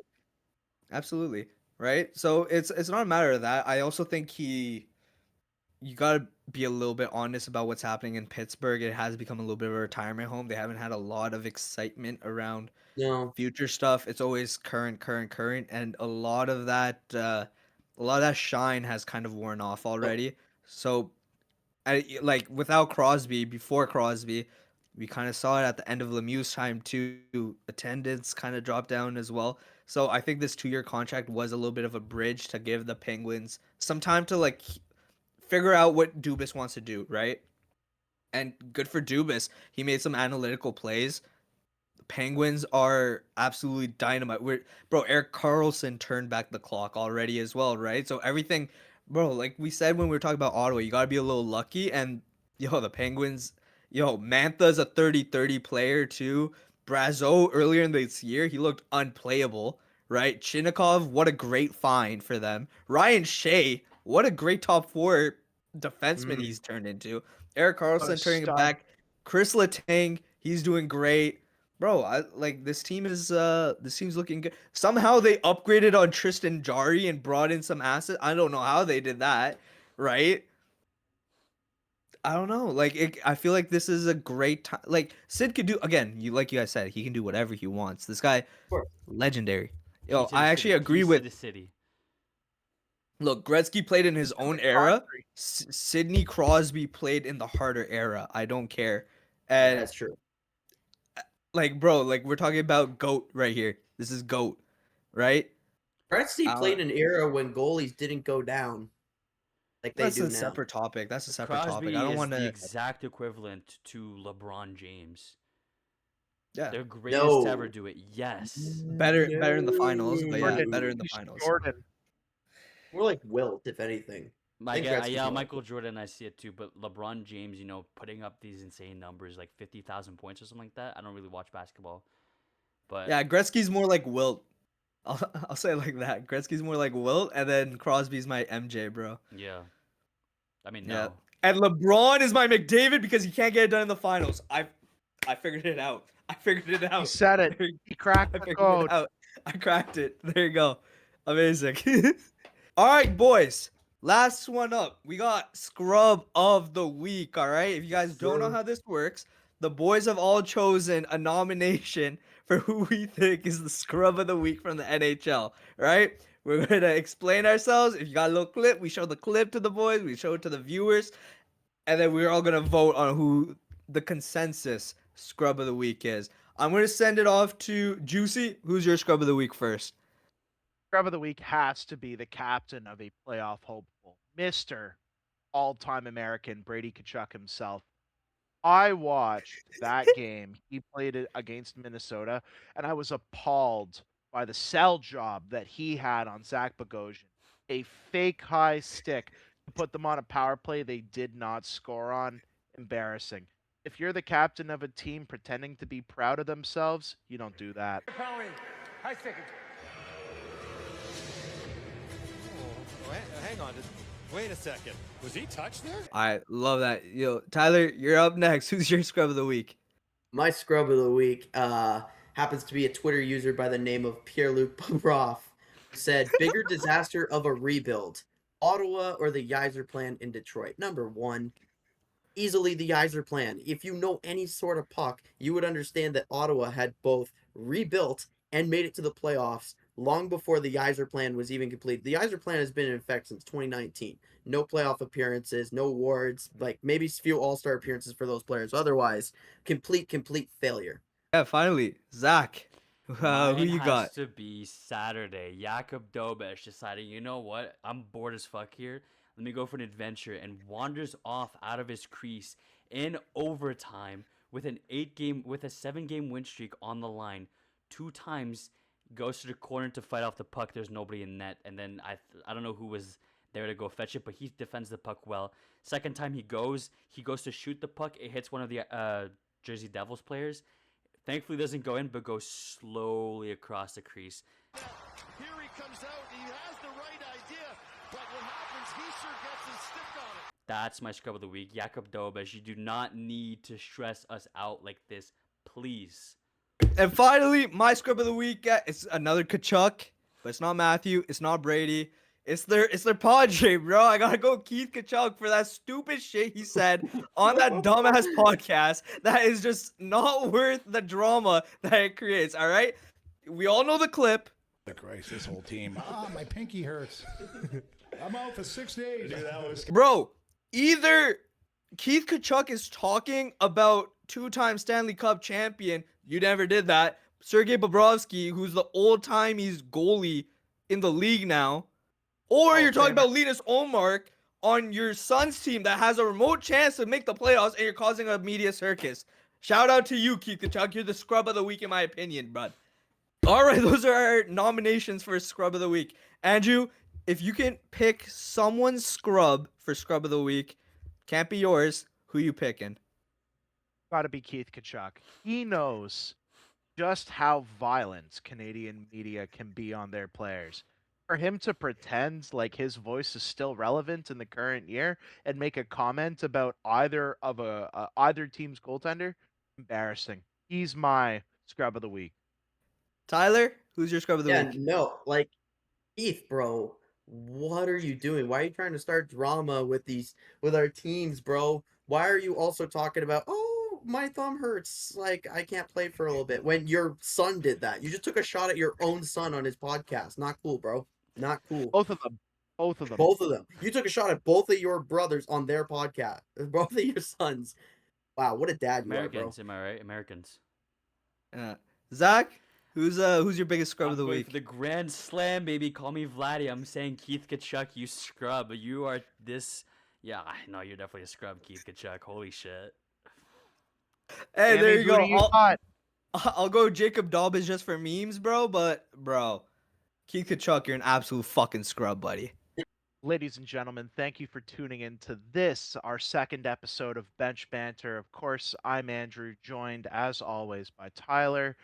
Absolutely. Right? So it's not a matter of that. I also think you got to be a little bit honest about what's happening in Pittsburgh. It has become a little bit of a retirement home. They haven't had a lot of excitement around no, future stuff. It's always current, and a lot of that shine has kind of worn off already. So, like without Crosby, before Crosby, we kind of saw it at the end of Lemieux's time too. Attendance kind of dropped down as well. So I think this 2-year contract was a little bit of a bridge to give the Penguins some time to like figure out what Dubas wants to do, right? And good for Dubas. He made some analytical plays. Penguins are absolutely dynamite. Bro, Eric Carlson turned back the clock already as well, right? So everything, bro, like we said when we were talking about Ottawa, you gotta be a little lucky. And the Penguins, Mantha's a 30-30 player too. Brazeau earlier in this year, he looked unplayable, right? Chinnikov, what a great find for them. Ryan Shea, what a great top four defenseman he's turned into. Eric What a Carlson turning it stud. back. Chris Letang, he's doing great. Bro, I like this team's looking good. Somehow they upgraded on Tristan Jarry and brought in some assets. I don't know how they did that, right? I don't know. I feel like this is a great time. Like Sid could do again. You guys said, he can do whatever he wants. This guy, course. legendary. Key to I the actually city. agree Keys with. to the city. Look, Gretzky played in his own the era. concrete. Sidney Crosby played in the harder era. I don't care. And that's true. like, bro, like we're talking about GOAT right here. This is GOAT, right? Gretzky Uh, played an era when goalies didn't go down like they That's do a now. separate topic. That's a separate topic. I Crosby don't is want the to. exact equivalent to LeBron James. Yeah, Their greatest to ever No. do it. Yes. better in the finals, but yeah, Jordan. better in the He's finals. Jordan. More like Wilt, if anything. I think Gretzky's Yeah, more like Michael Jordan, I see it too. But LeBron James, putting up these insane numbers, like 50,000 points or something like that. I don't really watch basketball, but Yeah, Gretzky's more like Wilt. I'll say it like that. Gretzky's more like Wilt, and then Crosby's my MJ, bro. yeah. I mean, Yeah, no. and LeBron is my McDavid because he can't get it done in the finals. I figured it out. I figured it out. He said it. He cracked I the figured code. it out. I cracked it. There you go. Amazing. All right, boys. Last one up. We got Scrub of the Week. All right. If you guys don't know sir. how this works, the boys have all chosen a nomination for who we think is the Scrub of the Week from the NHL. Right? We're going to explain ourselves. If you got a little clip, we show the clip to the boys, we show it to the viewers, and then we're all going to vote on who the consensus Scrub of the Week is. I'm going to send it off to Juicy. Who's your Scrub of the Week first? Scrub of the week has to be the captain of a playoff hopeful, Mr. All-time American Brady Tkachuk himself. I watched that game. He played it against Minnesota, and I was appalled by the sell job that he had on Zach Bogosian. A fake high stick to put them on a power play they did not score on. Embarrassing. If you're the captain of a team pretending to be proud of themselves, you don't do that. High stick. Hang on. Wait a second. Was he touched there? I love that. Yo, Tyler, you're up next. Who's your Scrub of the Week? My scrub of the week happens to be a Twitter user by the name of Pierre-Luc Bourroff. Said, bigger disaster of a rebuild, Ottawa or the Yzer plan in Detroit? Number one, easily the Yzer plan. If you know any sort of puck, you would understand that Ottawa had both rebuilt and made it to the playoffs long before the Yzer plan was even complete. The Yzer plan has been in effect since 2019. No playoff appearances, no awards, like maybe a few all-star appearances for those players. Otherwise, complete failure. Yeah, finally, Zach. Who Mine you has got? to be Saturday. Jakub Dobeš deciding, you know what? I'm bored as fuck here. Let me go for an adventure, and wanders off out of his crease in overtime with a 7-game win streak on the line. 2 times goes to the corner to fight off the puck. There's nobody in net, and then I don't know who was there to go fetch it, but he defends the puck well. Second time he goes to shoot the puck. It hits one of the Jersey Devils players. Thankfully, it doesn't go in, but goes slowly across the crease. Here he comes out. He has the right idea, but what happens? He sure gets his stick on it. That's my scrub of the week. Jakub Dobes, you do not need to stress us out like this, please. And finally, my scrub of the week is another Kachuk, but it's not Matthew, it's not Brady. It's their Padre, bro. I gotta go Keith Kachuk for that stupid shit he said on that dumbass podcast. That is just not worth the drama that it creates. All right, we all know the clip. Christ, this whole team. My pinky hurts. I'm out for 6 days. Dude, that was... Bro, either Keith Kachuk is talking about two-time Stanley Cup champion. You never did that. Sergei Bobrovsky, who's the old-timey's goalie in the league now. Or you're talking about Linus Ullmark on your son's team that has a remote chance to make the playoffs, and you're causing a media circus. Shout out to you, Keith Kachuk. You're the scrub of the week, in my opinion, bud. All right, those are our nominations for scrub of the week. Andrew, if you can pick someone's scrub for scrub of the week, can't be yours, who you picking? Got to be Keith Kachuk. He knows just how violent Canadian media can be on their players. For him to pretend like his voice is still relevant in the current year and make a comment about either team's goaltender, embarrassing. He's my scrub of the week. Tyler, who's your scrub of the Yeah, week? no, like Keith, bro, what are you doing? Why are you trying to start drama with our teams, bro? Why are you also talking about, oh, my thumb hurts, like I can't play for a little bit, when your son did that? You just took a shot at your own son on his podcast. Not cool, bro. Not cool. Both of them. Both of them. Both of them. You took a shot at both of your brothers on their podcast. Both of your sons. Wow, what a dad you Americans, are, am I right? Americans. Zach, who's your biggest scrub I'm of the going week? for the Grand Slam, baby. Call me Vladdy. I'm saying Keith Kachuk, you scrub. You are this. Yeah, I know you're definitely a scrub, Keith Kachuk. Holy shit. Hey, there you go. Who do you got? I'll go Jacob Dobbs just for memes, bro. But bro, Keith Kachuk, you're an absolute fucking scrub, buddy. Ladies and gentlemen, thank you for tuning in to this, our second episode of Bench Banter. Of course, I'm Andrew, joined as always by Tyler,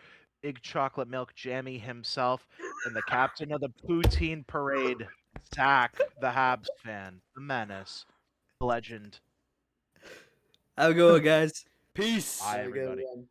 Big Chocolate Milk Jammy himself, and the captain of the poutine parade, Zach, the Habs fan, the menace, the legend. Have a good one, guys. Peace. Bye, Have a good everybody. one.